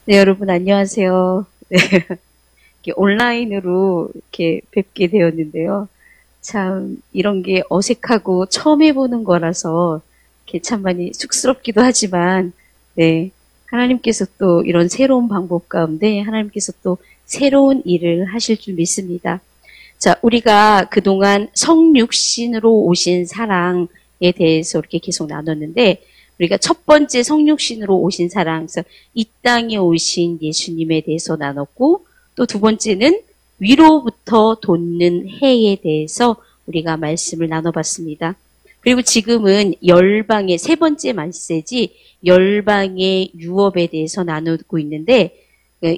네, 여러분 안녕하세요. 네, 이렇게 온라인으로 이렇게 뵙게 되었는데요. 참 이런 게 어색하고 처음 해보는 거라서 이렇게 참 많이 쑥스럽기도 하지만, 네, 하나님께서 또 이런 새로운 방법 가운데 하나님께서 또 새로운 일을 하실 줄 믿습니다. 자, 우리가 그동안 성육신으로 오신 사랑에 대해서 이렇게 계속 나눴는데, 우리가 첫 번째 성육신으로 오신 사랑, 그래서 이 땅에 오신 예수님에 대해서 나눴고, 또 두 번째는 위로부터 돋는 해에 대해서 우리가 말씀을 나눠봤습니다. 그리고 지금은 열방의 세 번째 메시지, 열방의 유업에 대해서 나누고 있는데,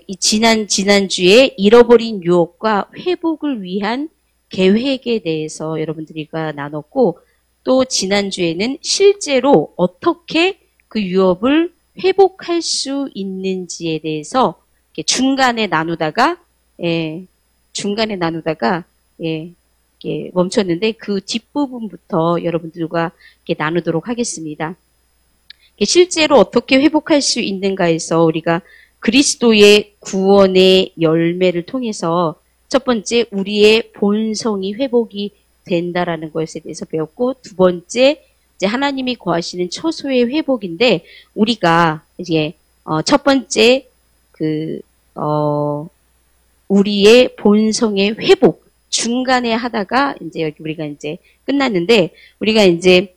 이 지난주에 잃어버린 유업과 회복을 위한 계획에 대해서 여러분들과 나눴고, 또 지난주에는 실제로 어떻게 그 유업을 회복할 수 있는지에 대해서 중간에 나누다가 멈췄는데 그 뒷부분부터 여러분들과 나누도록 하겠습니다. 실제로 어떻게 회복할 수 있는가에서 우리가 그리스도의 구원의 열매를 통해서 첫 번째 우리의 본성이 회복이 된다라는 것에 대해서 배웠고, 두 번째 이제 하나님이 거하시는 처소의 회복인데, 우리가 이제 첫 번째 우리의 본성의 회복 중간에 하다가 이제 우리가 이제 끝났는데, 우리가 이제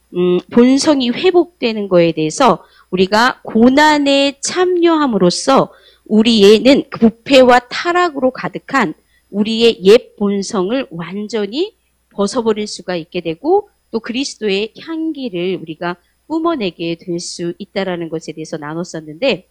본성이 회복되는 거에 대해서 우리가 고난에 참여함으로써 우리에는 부패와 타락으로 가득한 우리의 옛 본성을 완전히 벗어버릴 수가 있게 되고, 또 그리스도의 향기를 우리가 뿜어내게 될 수 있다라는 것에 대해서 나눴었는데,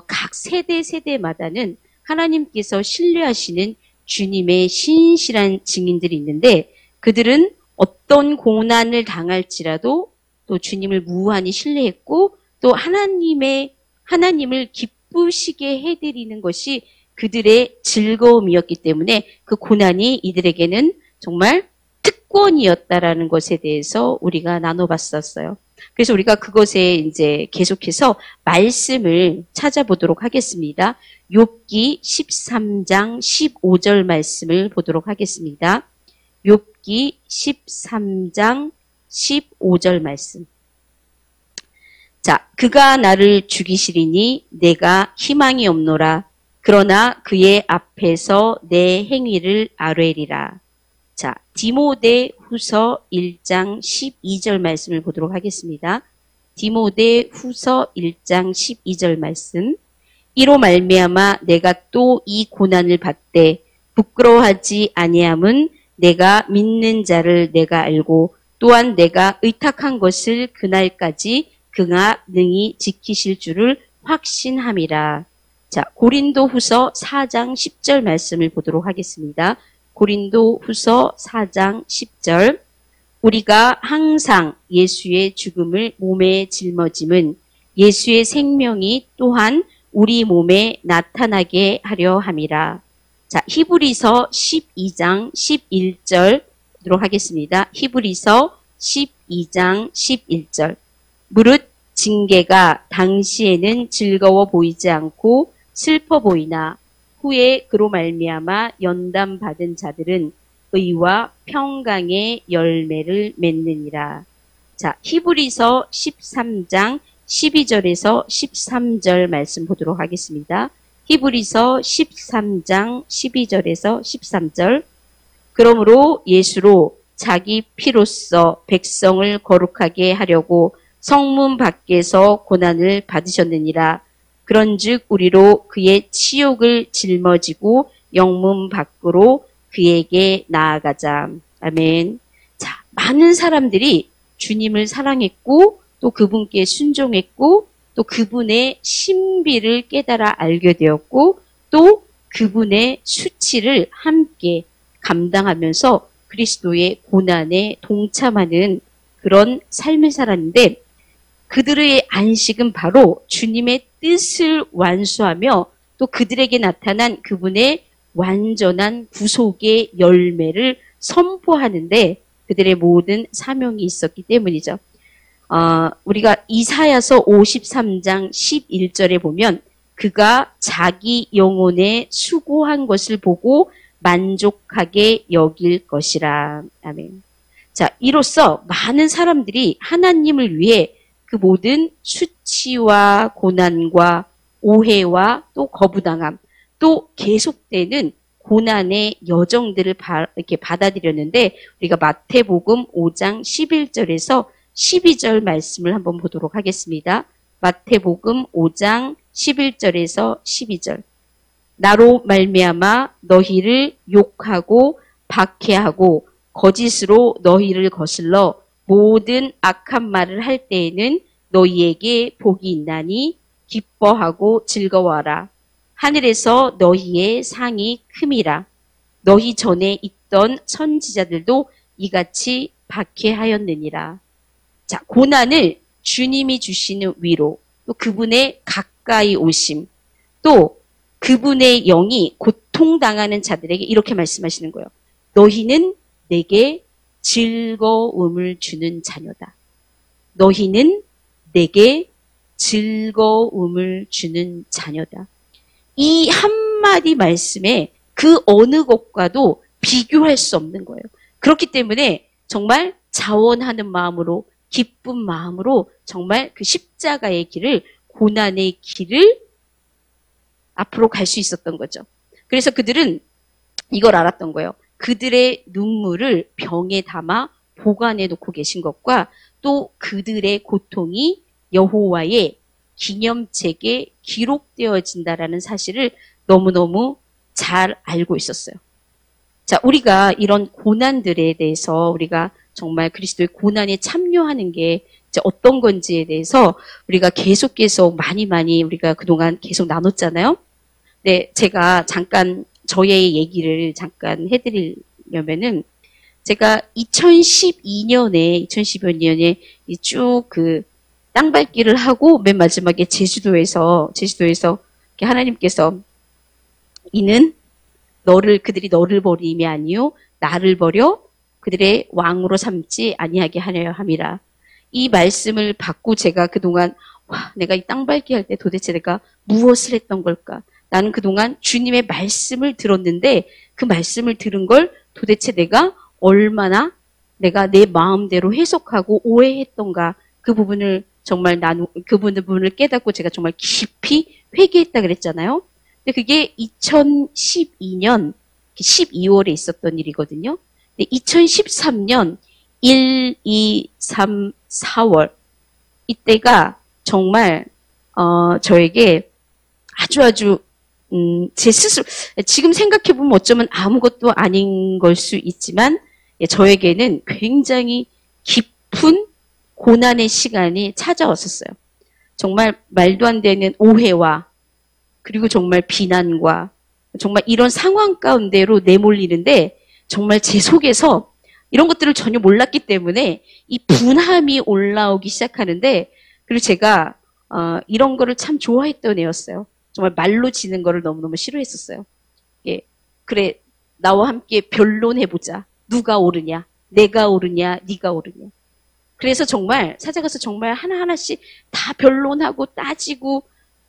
각 세대마다는 하나님께서 신뢰하시는 주님의 신실한 증인들이 있는데, 그들은 어떤 고난을 당할지라도 또 주님을 무한히 신뢰했고, 또 하나님을 기쁘시게 해드리는 것이 그들의 즐거움이었기 때문에 그 고난이 이들에게는 정말 특권이었다라는 것에 대해서 우리가 나눠봤었어요. 그래서 우리가 그것에 이제 계속해서 말씀을 찾아보도록 하겠습니다. 욥기 13장 15절 말씀을 보도록 하겠습니다. 욥기 13장 15절 말씀. 자, 그가 나를 죽이시리니 내가 희망이 없노라. 그러나 그의 앞에서 내 행위를 아뢰리라. 자, 디모데 후서 1장 12절 말씀을 보도록 하겠습니다. 디모데 후서 1장 12절 말씀. 이로 말미암아 내가 또 이 고난을 받되 부끄러워하지 아니함은 내가 믿는 자를 내가 알고 또한 내가 의탁한 것을 그날까지 그가 능히 지키실 줄을 확신함이라. 자, 고린도 후서 4장 10절 말씀을 보도록 하겠습니다. 고린도 후서 4장 10절. 우리가 항상 예수의 죽음을 몸에 짊어짐은 예수의 생명이 또한 우리 몸에 나타나게 하려 함이라. 자, 히브리서 12장 11절 보도록 하겠습니다. 히브리서 12장 11절. 무릇 징계가 당시에는 즐거워 보이지 않고 슬퍼 보이나 후에 그로 말미암아 연단 받은 자들은 의와 평강의 열매를 맺느니라. 자, 히브리서 13장 12절에서 13절 말씀 보도록 하겠습니다. 히브리서 13장 12절에서 13절. 그러므로 예수로 자기 피로써 백성을 거룩하게 하려고 성문 밖에서 고난을 받으셨느니라. 그런즉 우리로 그의 치욕을 짊어지고 영문 밖으로 그에게 나아가자. 아멘. 자, 많은 사람들이 주님을 사랑했고 또 그분께 순종했고 또 그분의 신비를 깨달아 알게 되었고 또 그분의 수치를 함께 감당하면서 그리스도의 고난에 동참하는 그런 삶을 살았는데, 그들의 안식은 바로 주님의 뜻을 완수하며 또 그들에게 나타난 그분의 완전한 구속의 열매를 선포하는데 그들의 모든 사명이 있었기 때문이죠. 우리가 이사야서 53장 11절에 보면 그가 자기 영혼에 수고한 것을 보고 만족하게 여길 것이라. 아멘. 자, 이로써 많은 사람들이 하나님을 위해 그 모든 수치와 고난과 오해와 또 거부당함, 또 계속되는 고난의 여정들을 이렇게 받아들였는데, 우리가 마태복음 5장 11절에서 12절 말씀을 한번 보도록 하겠습니다. 마태복음 5장 11절에서 12절. 나로 말미암아 너희를 욕하고 박해하고 거짓으로 너희를 거슬러 모든 악한 말을 할 때에는 너희에게 복이 있나니 기뻐하고 즐거워하라. 하늘에서 너희의 상이 큼이라. 너희 전에 있던 선지자들도 이같이 박해하였느니라. 자, 고난을 주님이 주시는 위로, 또 그분의 가까이 오심, 또 그분의 영이 고통당하는 자들에게 이렇게 말씀하시는 거예요. 너희는 내게 즐거움을 주는 자녀다. 너희는 내게 즐거움을 주는 자녀다. 이 한마디 말씀에 그 어느 것과도 비교할 수 없는 거예요. 그렇기 때문에 정말 자원하는 마음으로, 기쁜 마음으로 정말 그 십자가의 길을, 고난의 길을 앞으로 갈 수 있었던 거죠. 그래서 그들은 이걸 알았던 거예요. 그들의 눈물을 병에 담아 보관해 놓고 계신 것과 또 그들의 고통이 여호와의 기념책에 기록되어진다라는 사실을 너무너무 잘 알고 있었어요. 자, 우리가 이런 고난들에 대해서 우리가 정말 그리스도의 고난에 참여하는 게 이제 어떤 건지에 대해서 우리가 계속해서 많이 우리가 그동안 계속 나눴잖아요. 네, 제가 잠깐 저의 얘기를 잠깐 해드리려면은 제가 2012년에 쭉 그 땅밟기를 하고 맨 마지막에 제주도에서 이렇게 하나님께서 이는 그들이 너를 버림이 아니요 나를 버려 그들의 왕으로 삼지 아니하게 하려 함이라. 이 말씀을 받고 제가 그동안 내가 이 땅밟기 할 때 도대체 내가 무엇을 했던 걸까? 나는 그동안 주님의 말씀을 들었는데 그 말씀을 들은 걸 도대체 내가 얼마나 내가 내 마음대로 해석하고 오해했던가, 그 부분을 정말 그 부분을 깨닫고 제가 정말 깊이 회개했다 그랬잖아요. 근데 그게 2012년 12월에 있었던 일이거든요. 근데 2013년 1, 2, 3, 4월 이때가 정말 저에게 아주 제 스스로 지금 생각해보면 어쩌면 아무것도 아닌 걸 수 있지만 저에게는 굉장히 깊은 고난의 시간이 찾아왔었어요. 정말 말도 안 되는 오해와 그리고 정말 비난과 정말 이런 상황 가운데로 내몰리는데 정말 제 속에서 이런 것들을 전혀 몰랐기 때문에 이 분함이 올라오기 시작하는데, 그리고 제가 이런 거를 참 좋아했던 애였어요. 정말 말로 지는 거를 너무너무 싫어했었어요. 예, 그래 나와 함께 변론해보자. 누가 옳으냐? 내가 옳으냐? 네가 옳으냐? 그래서 정말 찾아가서 정말 하나하나씩 다 변론하고 따지고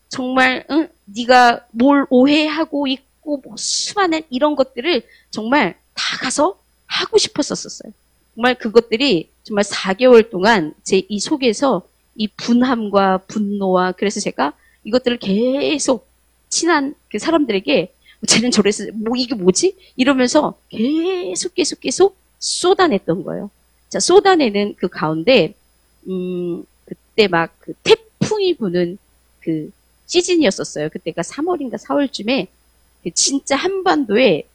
정말 네가 뭘 오해하고 있고 뭐 수많은 이런 것들을 정말 다 가서 하고 싶었었어요. 정말 그것들이 정말 4개월 동안 제 이 속에서 이 분함과 분노와, 그래서 제가 이것들을 계속 친한 그 사람들에게 쟤는 저래서 뭐 이게 뭐지? 이러면서 계속 쏟아냈던 거예요. 자, 쏟아내는 그 가운데 그때 막 그 태풍이 부는 그 시즌이었었어요. 그때가 3월인가 4월쯤에 진짜 한반도에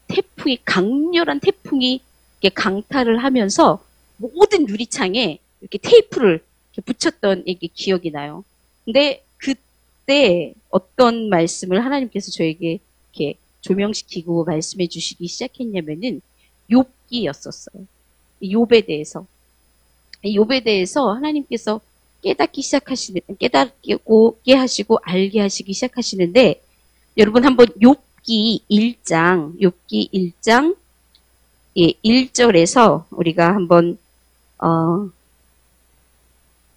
강렬한 태풍이 이렇게 강타를 하면서 모든 유리창에 이렇게 테이프를 이렇게 붙였던 이게 기억이 나요. 근데 그때 어떤 말씀을 하나님께서 저에게 이렇게 조명시키고 말씀해 주시기 시작했냐면은 욥기였었어요. 욥에 대해서 하나님께서 깨닫게 하시고 알게 하시기 시작하시는데, 여러분 한번 욥기 1장 1절에서 우리가 한번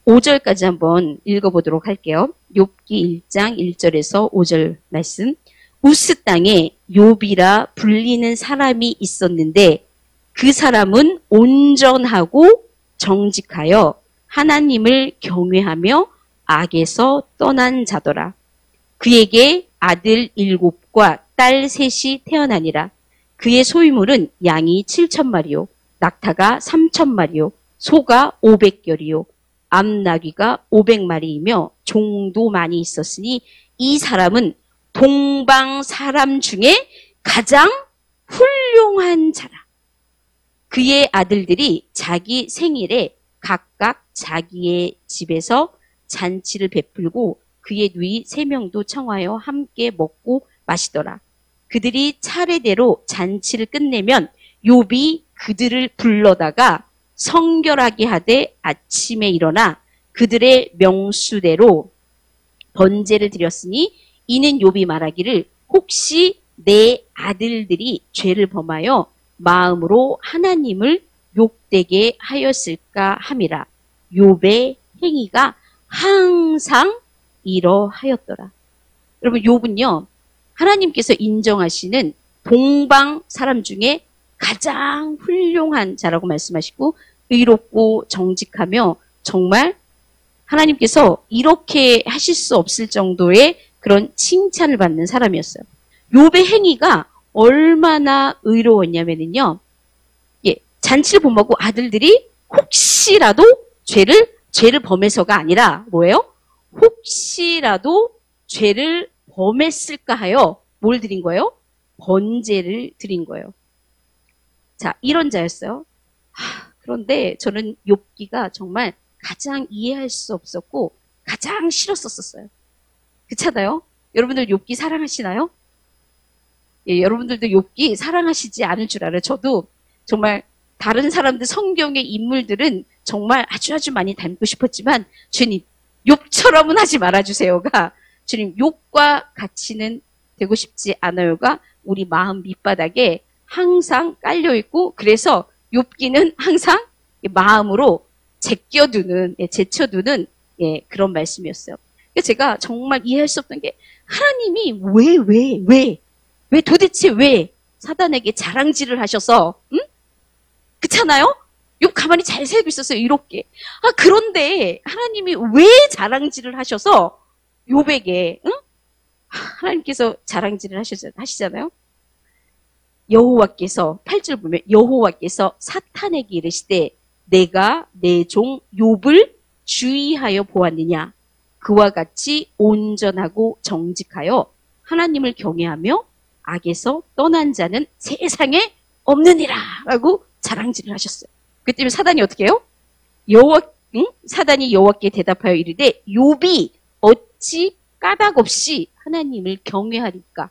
5절까지 한번 읽어보도록 할게요. 욥기 1장 1절에서 5절 말씀. 우스 땅에 욥이라 불리는 사람이 있었는데 그 사람은 온전하고 정직하여 하나님을 경외하며 악에서 떠난 자더라. 그에게 아들 7과 딸 3이 태어나니라. 그의 소유물은 양이 7,000마리요, 낙타가 3,000마리요, 소가 500결이요, 암나귀가 500마리이며 종도 많이 있었으니 이 사람은 동방 사람 중에 가장 훌륭한 자라. 그의 아들들이 자기 생일에 각각 자기의 집에서 잔치를 베풀고 그의 누이 3명도 청하여 함께 먹고 마시더라. 그들이 차례대로 잔치를 끝내면 욥이 그들을 불러다가 성결하게 하되 아침에 일어나 그들의 명수대로 번제를 드렸으니 이는 욥이 말하기를 혹시 내 아들들이 죄를 범하여 마음으로 하나님을 욕되게 하였을까 함이라. 욥의 행위가 항상 이러하였더라. 여러분, 욥은요, 하나님께서 인정하시는 동방 사람 중에 가장 훌륭한 자라고 말씀하시고 의롭고 정직하며 정말 하나님께서 이렇게 하실 수 없을 정도의 그런 칭찬을 받는 사람이었어요. 욥의 행위가 얼마나 의로웠냐면요, 잔치를 본받고 아들들이 혹시라도 죄를 범해서가 아니라 뭐예요? 혹시라도 죄를 범했을까 하여 뭘 드린 거예요? 번제를 드린 거예요. 자, 이런 자였어요. 그런데 저는 욥기가 정말 가장 이해할 수 없었고 가장 싫었었어요. 그렇잖아요? 여러분들 욥기 사랑하시나요? 예, 여러분들도 욥기 사랑하시지 않을 줄 알아요. 저도 정말 다른 사람들 성경의 인물들은 정말 아주 많이 닮고 싶었지만 주님, 욥처럼은 하지 말아주세요가 주님, 욥과 같이는 되고 싶지 않아요가 우리 마음 밑바닥에 항상 깔려있고 그래서 욥기는 항상 마음으로 제쳐두는 그런 말씀이었어요. 제가 정말 이해할 수 없던 게 하나님이 왜 도대체 왜 사단에게 자랑질을 하셔서 그렇잖아요? 욥 가만히 잘 살고 있었어요. 이렇게. 그런데 하나님이 왜 자랑질을 하셔서 욥에게 하나님께서 자랑질을 하시잖아요. 여호와께서 8절 보면 여호와께서 사탄에게 이르시되 내가 내 종 욥을 주의하여 보았느냐. 그와 같이 온전하고 정직하여 하나님을 경외하며 악에서 떠난 자는 세상에 없느니라 라고 자랑질을 하셨어요. 그 때문에 사단이 어떻게 해요? 사단이 여호와께 대답하여 이르되 욥이 어찌 까닭없이 하나님을 경외하리까?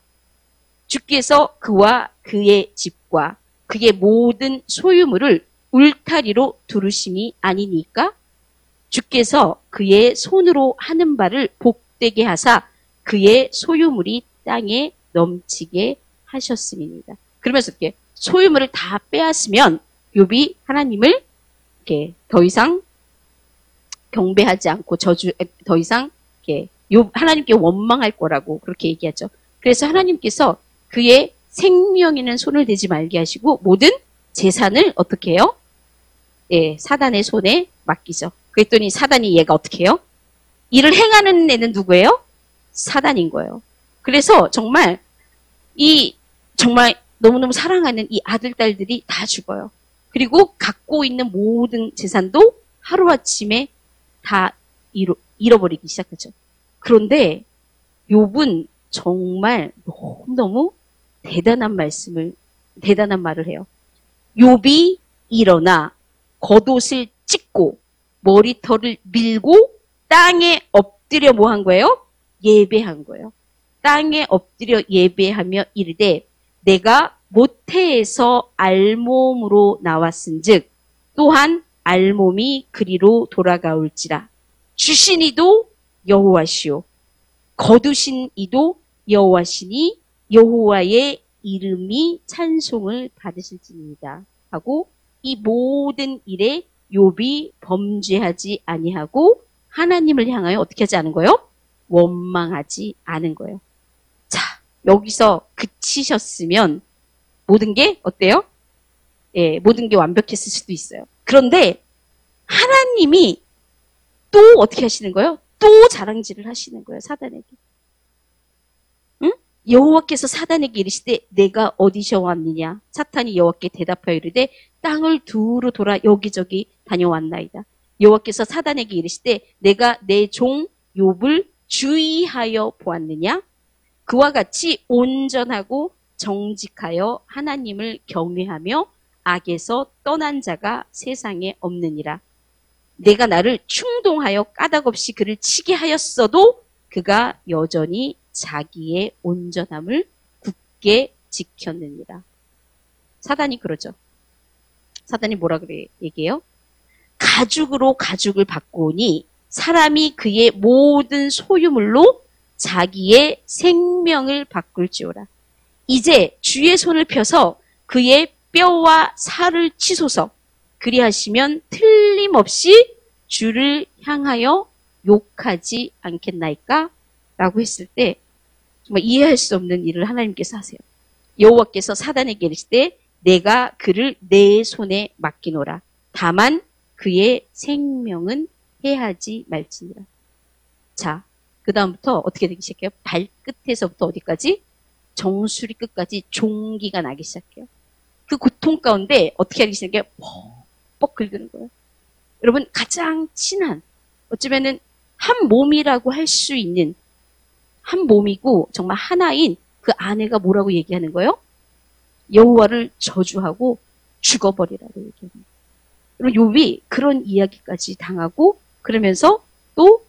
주께서 그와 그의 집과 그의 모든 소유물을 울타리로 두르심이 아니니까? 주께서 그의 손으로 하는 바를 복되게 하사 그의 소유물이 땅에 넘치게 하셨음이니이다. 그러면서 이렇게 소유물을 다 빼앗으면 욥이 하나님을 이렇게 더 이상 경배하지 않고 더 이상 이렇게 하나님께 원망할 거라고 그렇게 얘기하죠. 그래서 하나님께서 그의 생명에는 손을 대지 말게 하시고 모든 재산을 어떻게 해요? 사단의 손에 맡기죠. 그랬더니 사단이 얘가 어떻게 해요? 이를 행하는 애는 누구예요? 사단인 거예요. 그래서 정말 너무너무 사랑하는 이 아들, 딸들이 다 죽어요. 그리고 갖고 있는 모든 재산도 하루아침에 다 잃어버리기 시작하죠. 그런데 욥은 정말 너무너무 대단한 말을 해요. 욥이 일어나 겉옷을 찢고 머리털을 밀고 땅에 엎드려 뭐 한 거예요? 예배한 거예요. 땅에 엎드려 예배하며 이르되 내가 모태에서 알몸으로 나왔은즉 또한 알몸이 그리로 돌아가올지라. 주신 이도 여호와시오 거두신 이도 여호와시니 여호와의 이름이 찬송을 받으실지니이다 하고 이 모든 일에 욥이 범죄하지 아니하고 하나님을 향하여 어떻게 하지 않은 거예요? 원망하지 않은 거예요. 자, 여기서 그치셨으면 모든 게 어때요? 예, 모든 게 완벽했을 수도 있어요. 그런데 하나님이 또 어떻게 하시는 거예요? 또 자랑질을 하시는 거예요, 사단에게. 응? 여호와께서 사단에게 이르시되 내가 어디서 왔느냐? 사탄이 여호와께 대답하여 이르되 땅을 두루 돌아 여기저기 다녀왔나이다. 여호와께서 사단에게 이르시되 내가 내 종 욥을 주의하여 보았느냐? 그와 같이 온전하고 정직하여 하나님을 경외하며 악에서 떠난 자가 세상에 없느니라. 내가 나를 충동하여 까닭없이 그를 치게 하였어도 그가 여전히 자기의 온전함을 굳게 지켰느니라. 사단이 그러죠. 사단이 뭐라 그래 얘기해요? 가죽으로 가죽을 바꾸니 사람이 그의 모든 소유물로 자기의 생명을 바꿀지어라. 이제 주의 손을 펴서 그의 뼈와 살을 치소서. 그리하시면 틀림없이 주를 향하여 욕하지 않겠나이까? 라고 했을 때 정말 이해할 수 없는 일을 하나님께서 하세요. 여호와께서 사단에게 이르시되 내가 그를 내 손에 맡기노라. 다만 그의 생명은 해하지 말지니라. 자, 그 다음부터 어떻게 되기 시작해요? 발끝에서부터 어디까지? 정수리 끝까지 종기가 나기 시작해요. 그 고통 가운데 어떻게 하기 시작해요? 뻑뻑 긁는 거예요. 여러분, 가장 친한, 어쩌면은 한 몸이라고 할 수 있는, 한 몸이고 정말 하나인 그 아내가 뭐라고 얘기하는 거예요? 여호와를 저주하고 죽어버리라고 얘기하는 거예요. 여러분, 욥이 그런 이야기까지 당하고 그러면서 또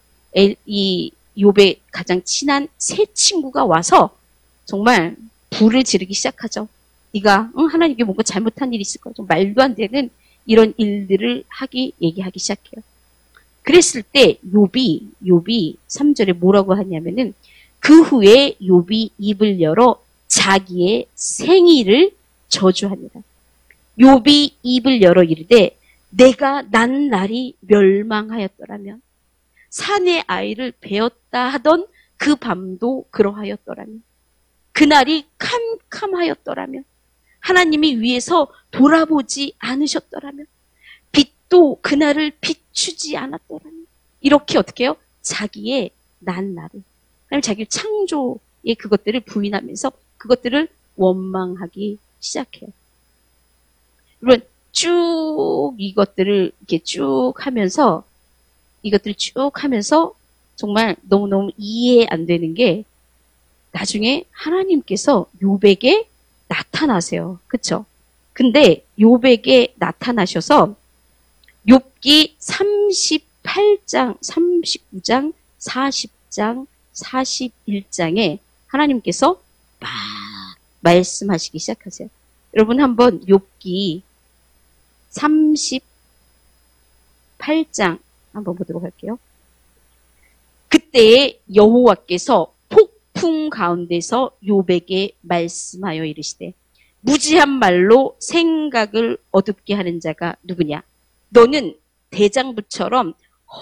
이 욥의 가장 친한 세 친구가 와서 정말 불을 지르기 시작하죠. 네가 하나님께 뭔가 잘못한 일이 있을 거야. 좀 말도 안 되는 이런 일들을 얘기하기 시작해요. 그랬을 때 욥이 3절에 뭐라고 하냐면은 그 후에 욥이 입을 열어 자기의 생일을 저주하니라. 욥이 입을 열어 이르되 내가 난 날이 멸망하였더라면 산의 아이를 베었다 하던 그 밤도 그러하였더라면 그날이 캄캄하였더라면 하나님이 위에서 돌아보지 않으셨더라면 빛도 그날을 비추지 않았더라면 이렇게 어떻게 해요? 자기의 난 날을 하나님 자기 창조의 그것들을 부인하면서 그것들을 원망하기 시작해요. 여러분 쭉 이것들을 이렇게 쭉 하면서 정말 너무너무 이해 안 되는 게 나중에 하나님께서 욥에게 나타나세요. 그쵸? 근데 욥에게 나타나셔서 욥기 38장, 39장, 40장, 41장에 하나님께서 막 말씀하시기 시작하세요. 여러분 한번 욥기 38장 한번 보도록 할게요. 그때에 여호와께서 폭풍 가운데서 욥에게 말씀하여 이르시되 무지한 말로 생각을 어둡게 하는 자가 누구냐? 너는 대장부처럼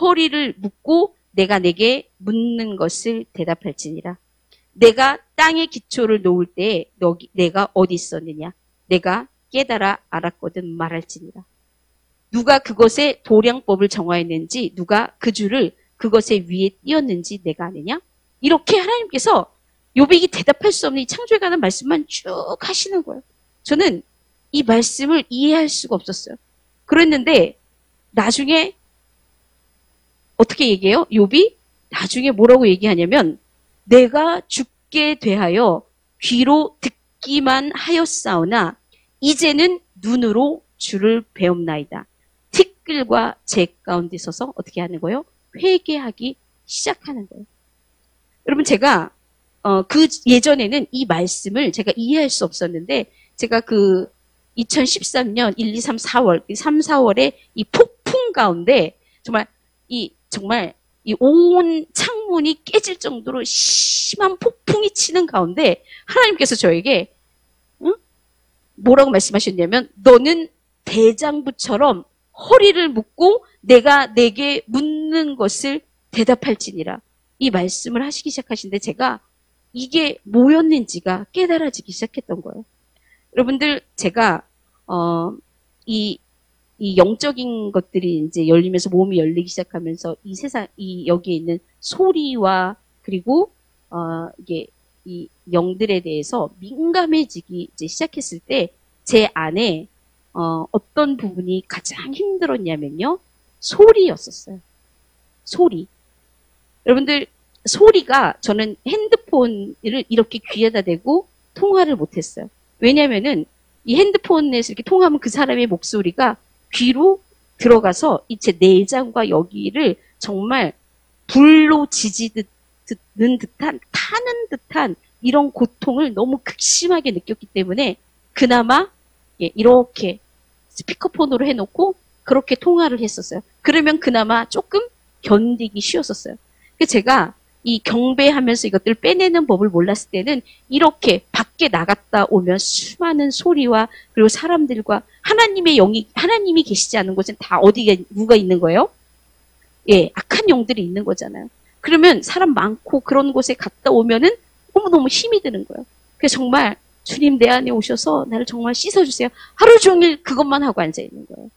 허리를 묶고 내가 내게 묻는 것을 대답할지니라. 내가 땅의 기초를 놓을 때에 내가 어디 있었느냐? 내가 깨달아 알았거든 말할지니라. 누가 그것의 도량법을 정하였는지 누가 그 줄을 그것의 위에 띄었는지 내가 아느냐? 이렇게 하나님께서 욥이 대답할 수 없는 이 창조에 관한 말씀만 쭉 하시는 거예요. 저는 이 말씀을 이해할 수가 없었어요. 그랬는데 나중에 어떻게 얘기해요? 욥이 나중에 뭐라고 얘기하냐면 내가 죽게 되하여 귀로 듣기만 하였사오나 이제는 눈으로 주를 배움나이다. 티끌과 재 가운데 서서 어떻게 하는 거예요? 회개하기 시작하는 거예요. 여러분 제가 그 예전에는 이 말씀을 제가 이해할 수 없었는데 제가 그 2013년 1, 2, 3, 4월 3, 4월에 이 폭풍 가운데 정말 이 온 창문이 깨질 정도로 심한 폭풍이 치는 가운데 하나님께서 저에게 뭐라고 말씀하셨냐면 너는 대장부처럼 허리를 묶고 내가 내게 묻는 것을 대답할지니라. 이 말씀을 하시기 시작하시는데 제가 이게 뭐였는지가 깨달아지기 시작했던 거예요. 여러분들, 제가, 이 영적인 것들이 이제 열리면서 몸이 열리기 시작하면서 이 세상, 여기에 있는 소리와 그리고, 이게 이 영들에 대해서 민감해지기 이제 시작했을 때 제 안에, 어떤 부분이 가장 힘들었냐면요. 소리였었어요. 소리. 여러분들, 소리가 저는 핸드폰을 이렇게 귀에다 대고 통화를 못했어요. 왜냐면은 이 핸드폰에서 이렇게 통하면 그 사람의 목소리가 귀로 들어가서 제 내장과 여기를 정말 불로 지지듯는 듯한, 타는 듯한 이런 고통을 너무 극심하게 느꼈기 때문에 그나마 이렇게 스피커폰으로 해놓고 그렇게 통화를 했었어요. 그러면 그나마 조금 견디기 쉬웠었어요. 제가 이 경배하면서 이것들을 빼내는 법을 몰랐을 때는 이렇게 밖에 나갔다 오면 수많은 소리와 그리고 사람들과 하나님의 영이, 하나님이 계시지 않은 곳은 다 어디에 누가 있는 거예요? 예, 악한 영들이 있는 거잖아요. 그러면 사람 많고 그런 곳에 갔다 오면은 너무너무 힘이 드는 거예요. 그래서 정말 주님 내 안에 오셔서 나를 정말 씻어주세요. 하루 종일 그것만 하고 앉아 있는 거예요.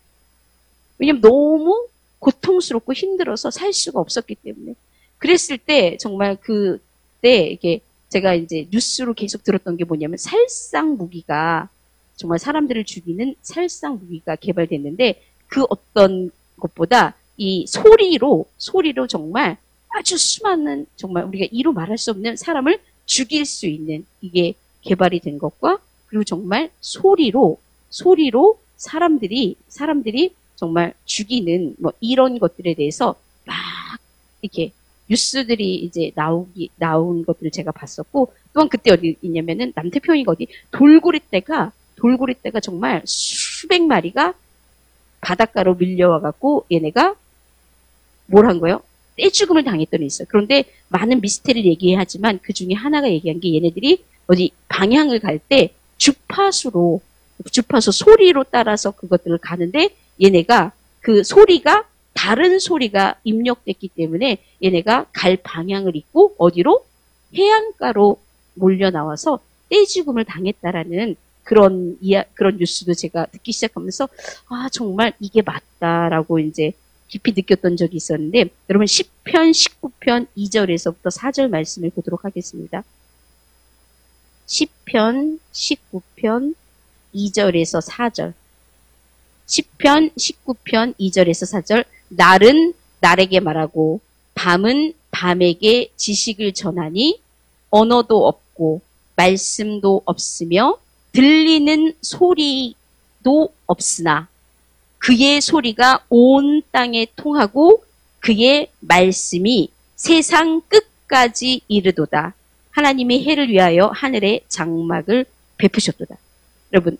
왜냐면 너무 고통스럽고 힘들어서 살 수가 없었기 때문에. 그랬을 때 정말 그때 이게 제가 이제 뉴스로 계속 들었던 게 뭐냐면 살상 무기가 정말 사람들을 죽이는 살상 무기가 개발됐는데 그 어떤 것보다 이 소리로 정말 아주 수많은 정말 우리가 이루 말할 수 없는 사람을 죽일 수 있는 이게 개발이 된 것과 그리고 정말 소리로 사람들이 정말 죽이는 뭐 이런 것들에 대해서 막 이렇게 뉴스들이 이제 나온 것들을 제가 봤었고, 또한 그때 어디 있냐면은 남태평이가 어디 돌고래떼가 정말 수백 마리가 바닷가로 밀려와갖고 얘네가 뭘 한 거예요? 떼죽음을 당했던 애 있어요. 그런데 많은 미스테리를 얘기하지만 그 중에 하나가 얘기한 게 얘네들이 어디 방향을 갈 때 주파수 소리로 따라서 그것들을 가는데 얘네가 그 소리가 다른 소리가 입력됐기 때문에 얘네가 갈 방향을 잊고 어디로? 해안가로 몰려 나와서 떼죽음을 당했다라는 그런 뉴스도 제가 듣기 시작하면서 아 정말 이게 맞다라고 이제 깊이 느꼈던 적이 있었는데 여러분 시편 19편 2절에서부터 4절 말씀을 보도록 하겠습니다. 시편 19편 2절에서 4절. 시편 19편 2절에서 4절. 날은 날에게 말하고 밤은 밤에게 지식을 전하니 언어도 없고 말씀도 없으며 들리는 소리도 없으나 그의 소리가 온 땅에 통하고 그의 말씀이 세상 끝까지 이르도다. 하나님이 해를 위하여 하늘에 장막을 베푸셨도다. 여러분,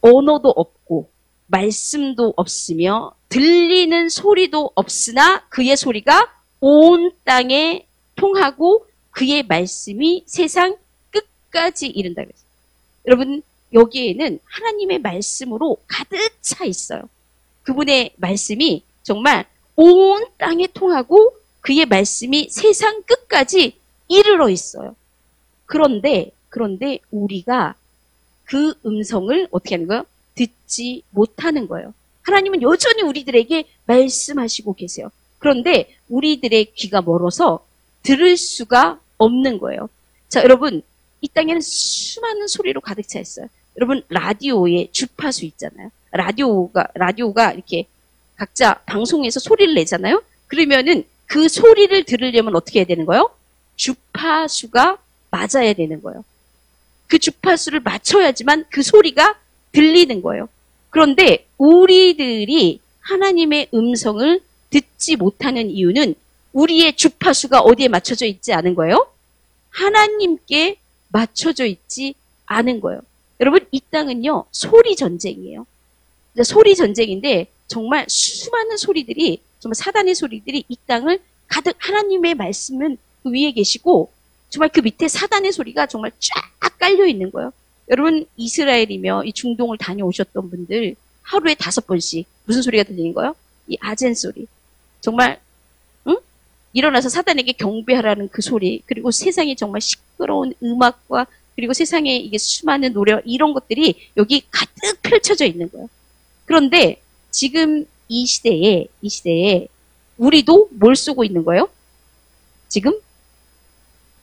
언어도 없고 말씀도 없으며 들리는 소리도 없으나 그의 소리가 온 땅에 통하고 그의 말씀이 세상 끝까지 이른다 그랬어요. 여러분, 여기에는 하나님의 말씀으로 가득 차 있어요. 그분의 말씀이 정말 온 땅에 통하고 그의 말씀이 세상 끝까지 이르러 있어요. 그런데 우리가 그 음성을 어떻게 하는 거예요? 듣지 못하는 거예요. 하나님은 여전히 우리들에게 말씀하시고 계세요. 그런데 우리들의 귀가 멀어서 들을 수가 없는 거예요. 자, 여러분, 이 땅에는 수많은 소리로 가득 차 있어요. 여러분, 라디오에 주파수 있잖아요. 라디오가 이렇게 각자 방송에서 소리를 내잖아요. 그러면은 그 소리를 들으려면 어떻게 해야 되는 거예요? 주파수가 맞아야 되는 거예요. 그 주파수를 맞춰야지만 그 소리가 들리는 거예요. 그런데 우리들이 하나님의 음성을 듣지 못하는 이유는 우리의 주파수가 어디에 맞춰져 있지 않은 거예요? 하나님께 맞춰져 있지 않은 거예요. 여러분, 이 땅은요, 소리 전쟁이에요. 소리 전쟁인데 정말 수많은 소리들이, 정말 사단의 소리들이 이 땅을 가득, 하나님의 말씀은 그 위에 계시고 정말 그 밑에 사단의 소리가 정말 쫙 깔려 있는 거예요. 여러분, 이스라엘이며 이 중동을 다녀오셨던 분들 하루에 5번씩 무슨 소리가 들리는 거예요? 이 아젠 소리. 정말 응? 일어나서 사단에게 경배하라는 그 소리, 그리고 세상에 정말 시끄러운 음악과 그리고 세상에 이게 수많은 노래 이런 것들이 여기 가득 펼쳐져 있는 거예요. 그런데 지금 이 시대에 우리도 뭘 쏘고 있는 거예요? 지금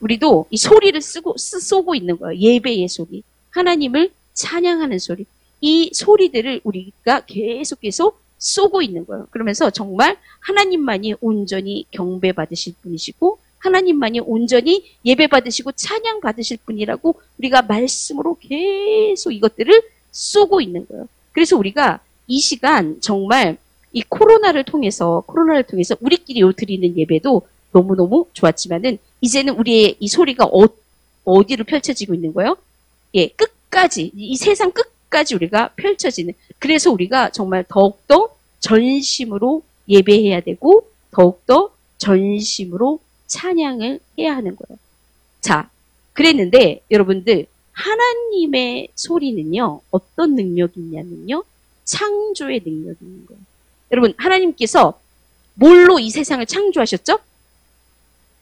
우리도 이 소리를 쏘고 있는 거예요. 예배의 소리, 하나님을 찬양하는 소리, 이 소리들을 우리가 계속해서 쏘고 있는 거예요. 그러면서 정말 하나님만이 온전히 경배받으실 분이시고 하나님만이 온전히 예배받으시고 찬양받으실 분이라고 우리가 말씀으로 계속 이것들을 쏘고 있는 거예요. 그래서 우리가 이 시간 정말 이 코로나를 통해서 우리끼리 드리는 예배도 너무너무 좋았지만은 이제는 우리의 이 소리가 어디로 펼쳐지고 있는 거예요? 예, 끝까지, 이 세상 끝까지 우리가 펼쳐지는. 그래서 우리가 정말 더욱더 전심으로 예배해야 되고 더욱더 전심으로 찬양을 해야 하는 거예요. 자, 그랬는데 여러분들 하나님의 소리는요, 어떤 능력이 있냐면요, 창조의 능력이 있는 거예요. 여러분, 하나님께서 뭘로 이 세상을 창조하셨죠?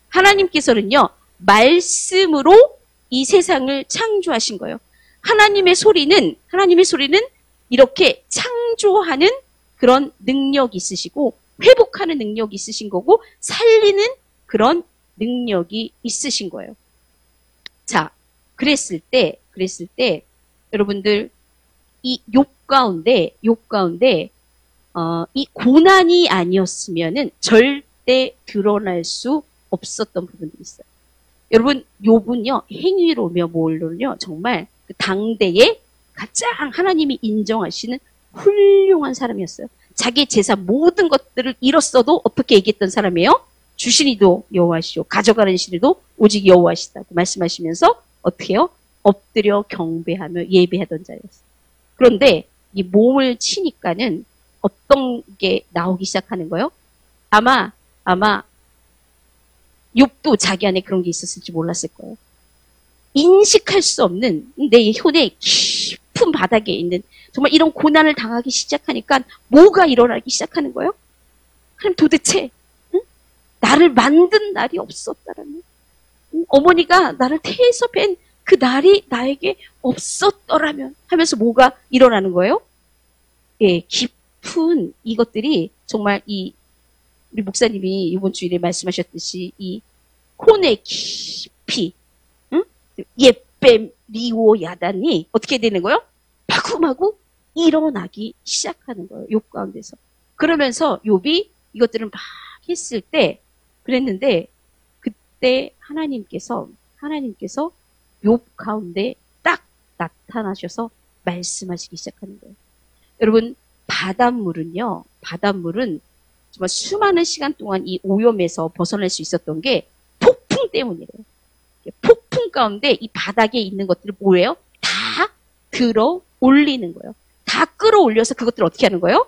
하나님께서는요, 말씀으로 이 세상을 창조하신 거예요. 하나님의 소리는 이렇게 창조하는 그런 능력이 있으시고, 회복하는 능력이 있으신 거고, 살리는 그런 능력이 있으신 거예요. 자, 그랬을 때, 여러분들, 이 욥 가운데, 이 고난이 아니었으면은 절대 드러날 수 없었던 부분들이 있어요. 여러분, 욥은요, 행위로며 뭘로요, 정말 그 당대에 가장 하나님이 인정하시는 훌륭한 사람이었어요. 자기 재산 모든 것들을 잃었어도 어떻게 얘기했던 사람이에요? 주신 이도 여호와시오, 가져가는 신이도 오직 여호와시다고 말씀하시면서 어떻게 해요? 엎드려 경배하며 예배하던 자였어요. 그런데 이 몸을 치니까는 어떤 게 나오기 시작하는 거예요? 아마 욥도 자기 안에 그런 게 있었을지 몰랐을 거예요. 인식할 수 없는 내 혈의 깊은 바닥에 있는 정말 이런 고난을 당하기 시작하니까 뭐가 일어나기 시작하는 거예요? 하나님, 도대체 나를 만든 날이 없었다라는, 어머니가 나를 태에서 뵌 그 날이 나에게 없었더라면 하면서 뭐가 일어나는 거예요? 예, 깊은 이것들이 정말 우리 목사님이 이번 주일에 말씀하셨듯이 이 혼의 깊이, 예뱀, 리오, 야단이 어떻게 되는 거예요? 마구마구 일어나기 시작하는 거예요. 욥 가운데서. 그러면서 욥이 이것들을 막 했을 때 그랬는데, 그때 하나님께서 욥 가운데 딱 나타나셔서 말씀하시기 시작하는 거예요. 여러분, 바닷물은 정말 수많은 시간 동안 이 오염에서 벗어날 수 있었던 게 폭풍 때문이래요. 폭풍 가운데 이 바닥에 있는 것들을 뭐예요? 다 들어 올리는 거예요. 다 끌어올려서 그것들을 어떻게 하는 거예요?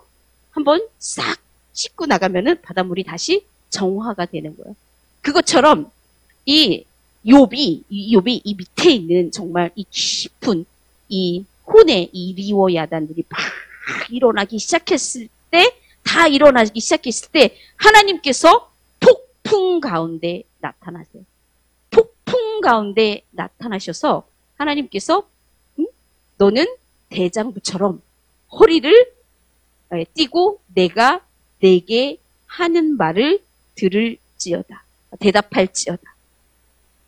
한번 싹 씻고 나가면은 바닷물이 다시 정화가 되는 거예요. 그것처럼 이 욥이 이 밑에 있는 정말 이 깊은 이 혼의 이 리워 야단들이 막 일어나기 시작했을 때, 하나님께서 폭풍 가운데 나타나세요. 폭풍 가운데 나타나셔서 하나님께서 너는 대장부처럼 허리를 띄고 내가 내게 하는 말을 들을지어다. 대답할지어다.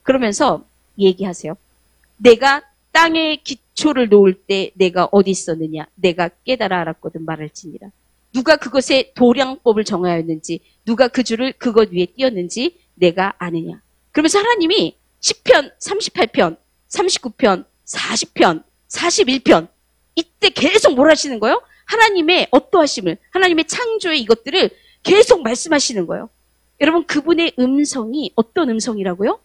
그러면서 얘기하세요. 내가 땅에 기초를 놓을 때 내가 어디 있었느냐? 내가 깨달아 알았거든 말할지니라. 누가 그것의 도량법을 정하였는지, 누가 그 줄을 그것 위에 띄었는지 내가 아느냐. 그러면서 하나님이 시편 38편, 39편, 40편, 41편 이때 계속 뭘 하시는 거예요? 하나님의 어떠하심을, 하나님의 창조의 이것들을 계속 말씀하시는 거예요. 여러분, 그분의 음성이 어떤 음성이라고요?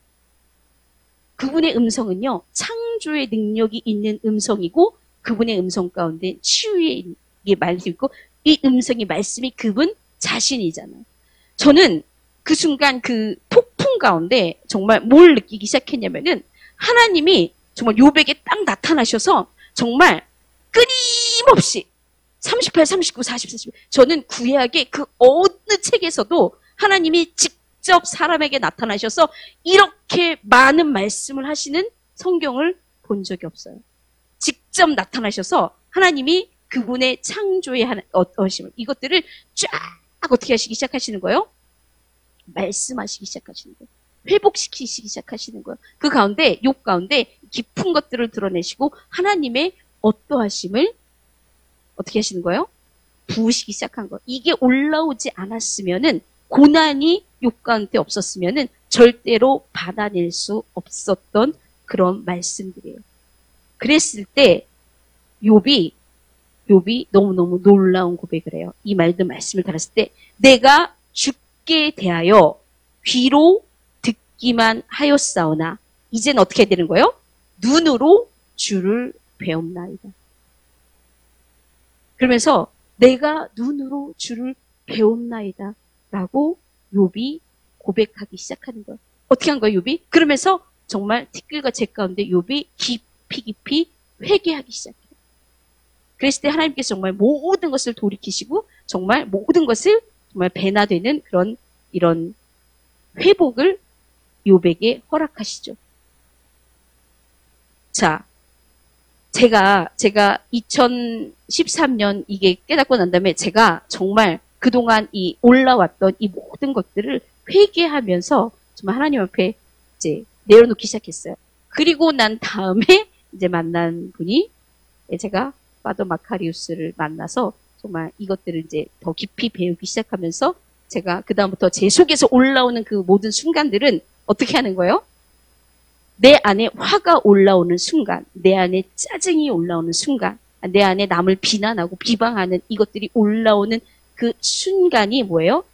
그분의 음성은요, 창조의 능력이 있는 음성이고, 그분의 음성 가운데 치유의 말도 있고, 이 음성의 말씀이 그분 자신이잖아요. 저는 그 순간 그 폭풍 가운데 정말 뭘 느끼기 시작했냐면은, 하나님이 정말 욥에게 딱 나타나셔서 정말 끊임없이 38, 39, 40, 41. 저는 구약의 그 어느 책에서도 하나님이 직접 사람에게 나타나셔서 이렇게 많은 말씀을 하시는 성경을 본 적이 없어요. 직접 나타나셔서 하나님이 그분의 창조의 어떠심을 이것들을 쫙 어떻게 하시기 시작하시는 거예요? 말씀하시기 시작하시는 거예요. 회복시키시기 시작하시는 거예요. 그 가운데 욥 가운데 깊은 것들을 드러내시고 하나님의 어떠하심을 어떻게 하시는 거예요? 부으시기 시작한 거예요. 이게 올라오지 않았으면은 고난이 욥 가운데 없었으면은 절대로 받아낼 수 없었던 그런 말씀들이에요. 그랬을 때 욥이 너무너무 놀라운 고백을 해요. 이 말씀을 들었을 때 내가 죽게 대하여 귀로 듣기만 하였사오나 이제는 어떻게 해야 되는 거예요? 눈으로 주를 배움나이다. 그러면서 내가 눈으로 주를 배움나이다 라고 욥이 고백하기 시작하는 거예요. 어떻게 한 거예요, 욥이? 그러면서 정말 티끌과 재 가운데 욥이 깊이 회개하기 시작해요. 그랬을 때 하나님께서 정말 모든 것을 돌이키시고 정말 모든 것을 정말 배나되는 그런 이런 회복을 욥에게 허락하시죠. 자, 제가 2013년 이게 깨닫고 난 다음에 제가 정말 그동안 이 올라왔던 이 모든 것들을 회개하면서 정말 하나님 앞에 이제 내려놓기 시작했어요. 그리고 난 다음에 이제 만난 분이 제가 파더 마카리우스를 만나서 정말 이것들을 이제 더 깊이 배우기 시작하면서 제가 그다음부터 제 속에서 올라오는 그 모든 순간들은 어떻게 하는 거예요? 내 안에 화가 올라오는 순간, 내 안에 짜증이 올라오는 순간, 내 안에 남을 비난하고 비방하는 이것들이 올라오는 그 순간이 뭐예요?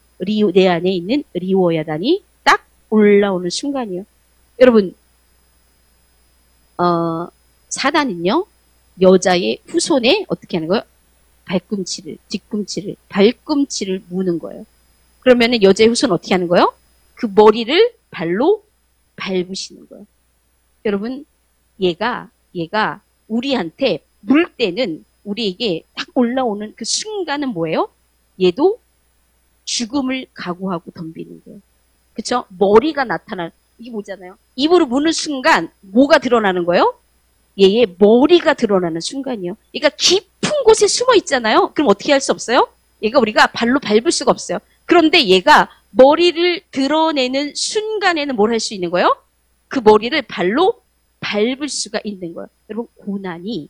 내 안에 있는 리워야단이 딱 올라오는 순간이에요. 여러분, 사단은요, 여자의 후손에 어떻게 하는 거예요? 발꿈치를 무는 거예요. 그러면은 여자의 후손은 어떻게 하는 거예요? 그 머리를 발로 밟으시는 거예요. 여러분, 얘가 우리한테 물 때는 우리에게 딱 올라오는 그 순간은 뭐예요? 얘도 죽음을 각오하고 덤비는 거예요. 그쵸? 머리가 이게 뭐잖아요? 입으로 무는 순간 뭐가 드러나는 거예요? 얘의 머리가 드러나는 순간이요. 그러니까 깊은 곳에 숨어 있잖아요. 그럼 어떻게 할 수 없어요? 얘가 우리가 발로 밟을 수가 없어요. 그런데 얘가 머리를 드러내는 순간에는 뭘 할 수 있는 거예요? 그 머리를 발로 밟을 수가 있는 거예요. 여러분, 고난이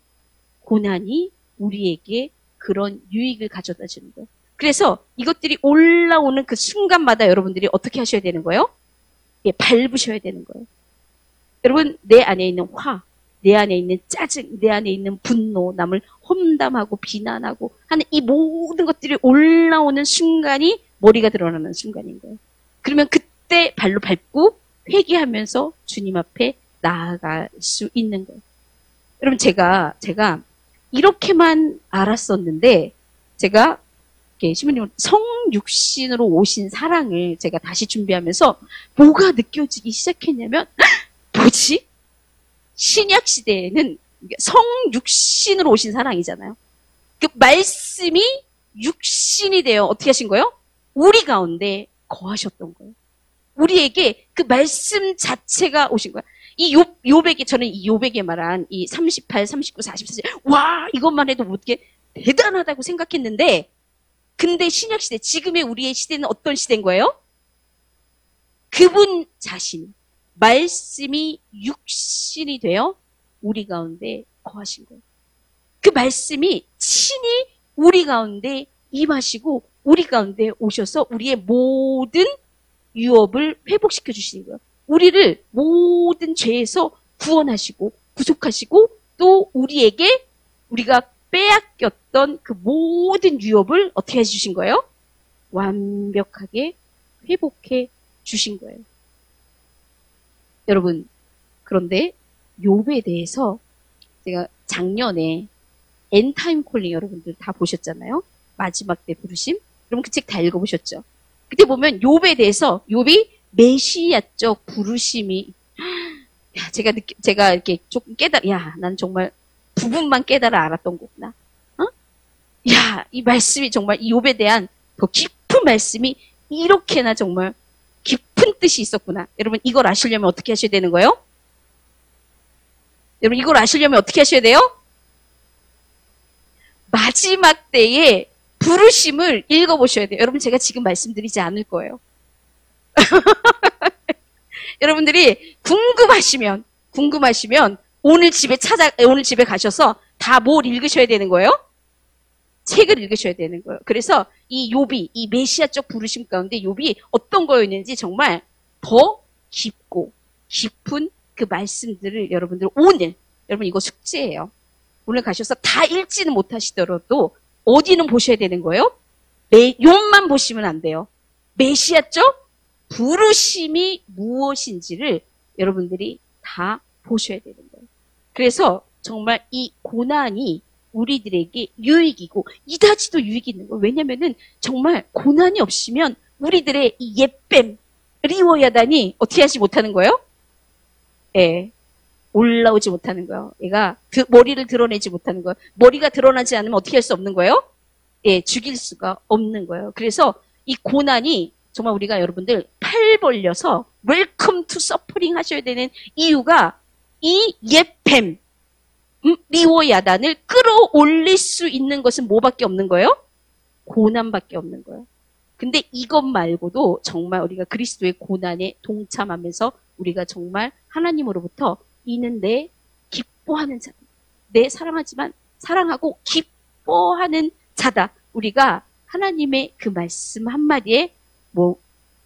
우리에게 그런 유익을 가져다 주는 거예요. 그래서 이것들이 올라오는 그 순간마다 여러분들이 어떻게 하셔야 되는 거예요? 예, 밟으셔야 되는 거예요. 여러분, 내 안에 있는 화, 내 안에 있는 짜증, 내 안에 있는 분노, 남을 험담하고 비난하고 하는 이 모든 것들이 올라오는 순간이 머리가 드러나는 순간인 거예요. 그러면 그때 발로 밟고 회개하면서 주님 앞에 나아갈 수 있는 거예요. 여러분, 제가 이렇게만 알았었는데, 제가 신부님 성육신으로 오신 사랑을 제가 다시 준비하면서 뭐가 느껴지기 시작했냐면, 뭐지? 신약 시대에는 성육신으로 오신 사랑이잖아요. 그 말씀이 육신이 되어 어떻게 하신 거예요? 우리 가운데 거하셨던 거예요. 우리에게 그 말씀 자체가 오신 거예요. 이 욥에게, 저는 이 욥에게 말한 이 38, 39, 44, 와, 이것만 해도 어떻게 대단하다고 생각했는데, 근데 신약 시대, 지금의 우리의 시대는 어떤 시대인 거예요? 그분 자신, 말씀이 육신이 되어 우리 가운데 거하신 거예요. 그 말씀이 친히 우리 가운데 임하시고 우리 가운데 오셔서 우리의 모든 유업을 회복시켜 주시는 거예요. 우리를 모든 죄에서 구원하시고 구속하시고 또 우리에게 우리가 빼앗겼던 그 모든 유업을 어떻게 해주신 거예요? 완벽하게 회복해 주신 거예요. 여러분, 그런데 욥에 대해서 제가 작년에 엔타임 콜링 여러분들 다 보셨잖아요. 마지막 때 부르심. 그럼 그 책 다 읽어보셨죠? 그때 보면 욥에 대해서 욥이 메시아적 부르심이 제가 이렇게 조금 난 정말 부분만 깨달아 알았던 거구나. 이 말씀이 정말 이 욥에 대한 더 깊은 말씀이 이렇게나 정말 깊은 뜻이 있었구나. 여러분 이걸 아시려면 어떻게 하셔야 되는 거예요? 여러분 이걸 아시려면 어떻게 하셔야 돼요? 마지막 때에 부르심을 읽어보셔야 돼요. 여러분 제가 지금 말씀드리지 않을 거예요. 여러분들이 궁금하시면 오늘 집에 가셔서 다 뭘 읽으셔야 되는 거예요? 책을 읽으셔야 되는 거예요. 그래서 이 욥이, 이 메시아적 부르심 가운데 욥이 어떤 거였는지 정말 더 깊고 깊은 그 말씀들을 여러분들 여러분 이거 숙제예요. 오늘 가셔서 다 읽지는 못하시더라도 어디는 보셔야 되는 거예요? 욥만 보시면 안 돼요. 메시아적 부르심이 무엇인지를 여러분들이 다 보셔야 되는 거예요. 그래서 정말 이 고난이 우리들에게 유익이고 이다지도 유익이 있는 거예요. 왜냐면은 정말 고난이 없으면 우리들의 이 옛뱀 리워야단이 어떻게 하지 못하는 거예요? 예, 올라오지 못하는 거예요. 얘가 머리를 드러내지 못하는 거예요. 머리가 드러나지 않으면 어떻게 할 수 없는 거예요? 예, 죽일 수가 없는 거예요. 그래서 이 고난이 정말 우리가 여러분들 팔 벌려서 웰컴 투 서퍼링 하셔야 되는 이유가 이 옛뱀 리워야단을 끌어올릴 수 있는 것은 뭐밖에 없는 거예요? 고난밖에 없는 거예요. 근데 이것 말고도 정말 우리가 그리스도의 고난에 동참하면서 우리가 정말 하나님으로부터 이는 내 기뻐하는 자다. 내 사랑하지만 사랑하고 기뻐하는 자다. 우리가 하나님의 그 말씀 한마디에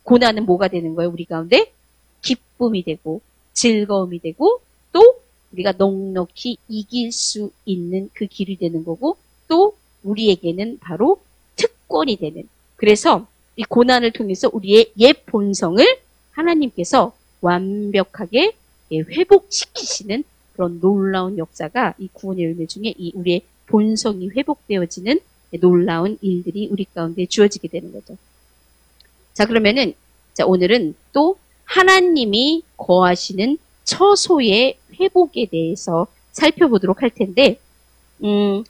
고난은 뭐가 되는 거예요? 우리 가운데 기쁨이 되고 즐거움이 되고 또 우리가 넉넉히 이길 수 있는 그 길이 되는 거고 또 우리에게는 바로 특권이 되는. 그래서 이 고난을 통해서 우리의 옛 본성을 하나님께서 완벽하게 회복시키시는 그런 놀라운 역사가 이 구원의 열매 중에 이 우리의 본성이 회복되어지는 놀라운 일들이 우리 가운데 주어지게 되는 거죠. 자, 그러면은 오늘은 또 하나님이 거하시는 처소의 회복에 대해서 살펴보도록 할 텐데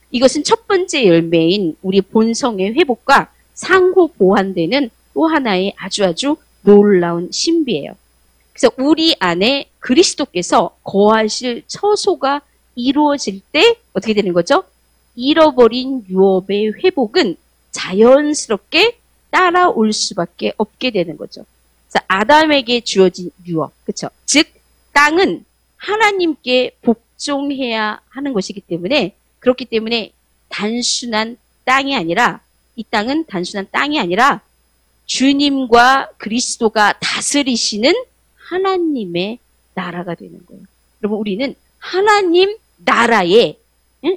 이것은 첫 번째 열매인 우리 본성의 회복과 상호 보완되는 또 하나의 아주 놀라운 신비예요. 그래서 우리 안에 그리스도께서 거하실 처소가 이루어질 때 어떻게 되는 거죠? 잃어버린 유업의 회복은 자연스럽게 따라올 수밖에 없게 되는 거죠. 그래서 아담에게 주어진 유업, 그렇죠? 즉 땅은 하나님께 복종해야 하는 것이기 때문에 그렇기 때문에 단순한 땅이 아니라 이 땅은 단순한 땅이 아니라 주님과 그리스도가 다스리시는 하나님의 나라가 되는 거예요. 여러분 우리는 하나님 나라의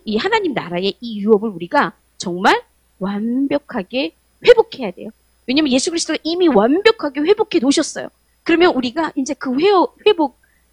이 하나님 나라의 이 유업을 우리가 정말 완벽하게 회복해야 돼요. 왜냐하면 예수 그리스도가 이미 완벽하게 회복해 놓으셨어요. 그러면 우리가 이제 그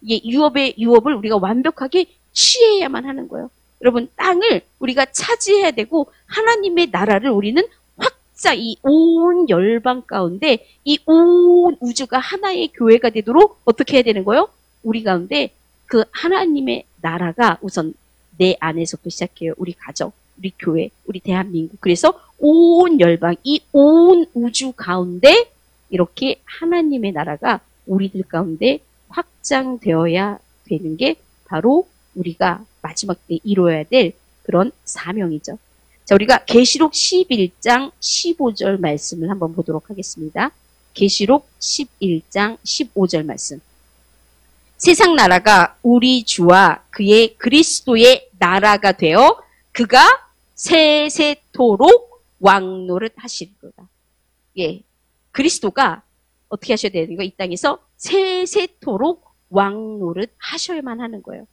유업을 우리가 완벽하게 취해야만 하는 거예요. 여러분 땅을 우리가 차지해야 되고 하나님의 나라를 우리는 확장 이 온 열방 가운데 이 온 우주가 하나의 교회가 되도록 어떻게 해야 되는 거예요? 우리 가운데 그 하나님의 나라가 우선 내 안에서부터 시작해요. 우리 가정, 우리 교회, 우리 대한민국. 그래서 온 열방, 이 온 우주 가운데 이렇게 하나님의 나라가 우리들 가운데 확장되어야 되는 게 바로 우리가 마지막 때 이루어야 될 그런 사명이죠. 자, 우리가 계시록 11장 15절 말씀을 한번 보도록 하겠습니다. 계시록 11장 15절 말씀. 세상 나라가 우리 주와 그의 그리스도의 나라가 되어 그가 세세토록 왕노릇 하시리로다. 예, 그리스도가 어떻게 하셔야 되는 거예요? 이 땅에서 세세토록 왕노릇 하셔야만 하는 거예요.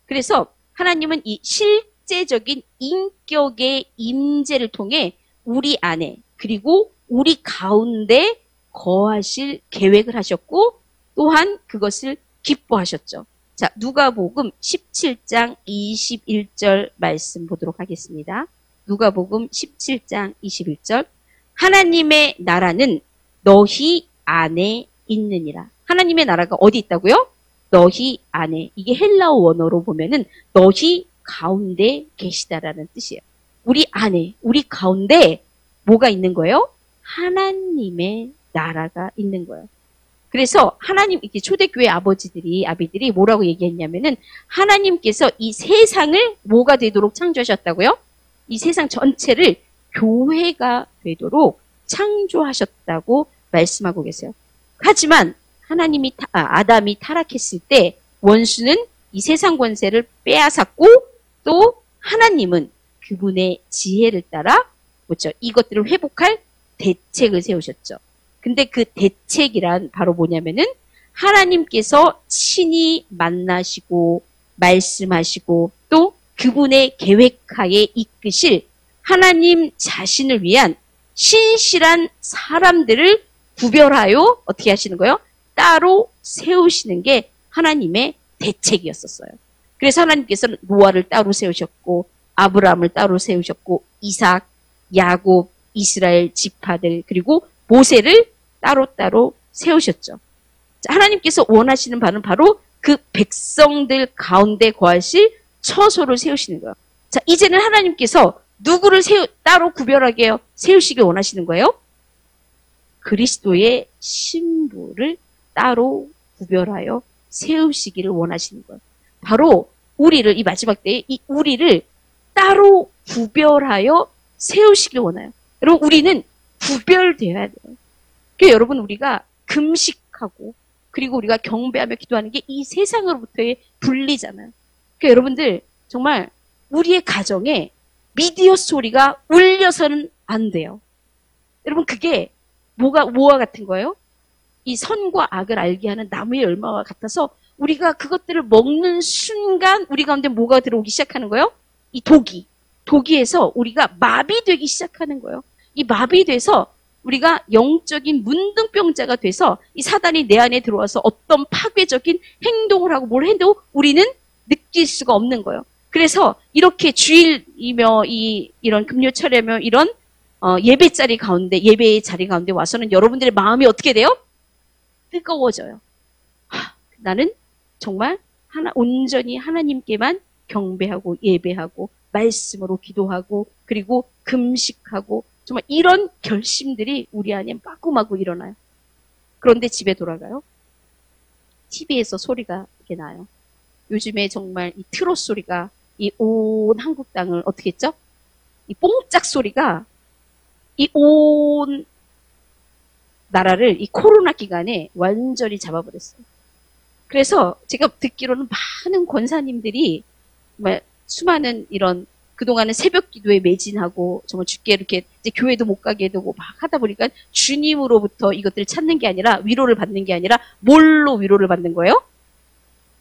그래서 하나님은 이 실제적인 인격의 임재를 통해 우리 안에 그리고 우리 가운데 거하실 계획을 하셨고 또한 그것을 기뻐하셨죠. 자, 누가복음 17장 21절 말씀 보도록 하겠습니다. 누가복음 17장 21절. 하나님의 나라는 너희 안에 있느니라. 하나님의 나라가 어디 있다고요? 너희 안에. 이게 헬라어 원어로 보면은 너희 가운데 계시다라는 뜻이에요. 우리 안에, 우리 가운데 뭐가 있는 거예요? 하나님의 나라가 있는 거예요. 그래서 하나님, 이렇게 초대교회 아비들이 뭐라고 얘기했냐면은 하나님께서 이 세상을 뭐가 되도록 창조하셨다고요? 이 세상 전체를 교회가 되도록 창조하셨다고 말씀하고 계세요. 하지만 아담이 타락했을 때 원수는 이 세상 권세를 빼앗았고 또 하나님은 그분의 지혜를 따라 뭐죠? 이것들을 회복할 대책을 세우셨죠. 근데 그 대책이란 바로 뭐냐면은 하나님께서 친히 만나시고 말씀하시고 또 그분의 계획하에 이끄실 하나님 자신을 위한 신실한 사람들을 구별하여 어떻게 하시는 거예요? 따로 세우시는 게 하나님의 대책이었었어요. 그래서 하나님께서는 노아를 따로 세우셨고 아브라함을 따로 세우셨고 이삭, 야곱, 이스라엘 지파들 그리고 모세를 따로따로 세우셨죠. 하나님께서 원하시는 바는 바로 그 백성들 가운데 거하실 처소를 세우시는 거예요. 자, 이제는 하나님께서 누구를 따로 구별하게 세우시길 원하시는 거예요? 그리스도의 신부를 따로 구별하여 세우시기를 원하시는 거예요. 바로 우리를 이 마지막 때에 이 우리를 따로 구별하여 세우시길 원해요. 여러분 우리는 구별되어야 돼요. 그러니까 여러분 우리가 금식하고 그리고 우리가 경배하며 기도하는 게 이 세상으로부터의 분리잖아요. 그러니까 여러분들 정말 우리의 가정에 미디어 소리가 울려서는 안 돼요. 여러분 그게 뭐와 같은 거예요? 이 선과 악을 알게 하는 나무의 열매와 같아서 우리가 그것들을 먹는 순간 우리 가운데 뭐가 들어오기 시작하는 거예요? 이 독이에서 우리가 마비되기 시작하는 거예요. 이 마비돼서 우리가 영적인 문둥병자가 돼서 이 사단이 내 안에 들어와서 어떤 파괴적인 행동을 하고 뭘 해도 우리는 느낄 수가 없는 거예요. 그래서 이렇게 주일이며 이런 금요철이며 이런 예배의 자리 가운데 와서는 여러분들의 마음이 어떻게 돼요? 뜨거워져요. 나는 정말 온전히 하나님께만 경배하고 예배하고 말씀으로 기도하고 그리고 금식하고 정말 이런 결심들이 우리 안에 마구마구 일어나요. 그런데 집에 돌아가요. TV에서 소리가 이렇게 나요. 요즘에 정말 이 트롯 소리가 이 온 한국 땅을 어떻게 했죠? 이 뽕짝 소리가 이 온 나라를 이 코로나 기간에 완전히 잡아버렸어요. 그래서 제가 듣기로는 많은 권사님들이 정말 수많은 이런 그동안은 새벽 기도에 매진하고 정말 주께 이렇게 이제 교회도 못 가게 되고 막 하다 보니까 주님으로부터 이것들을 찾는 게 아니라 위로를 받는 게 아니라 뭘로 위로를 받는 거예요?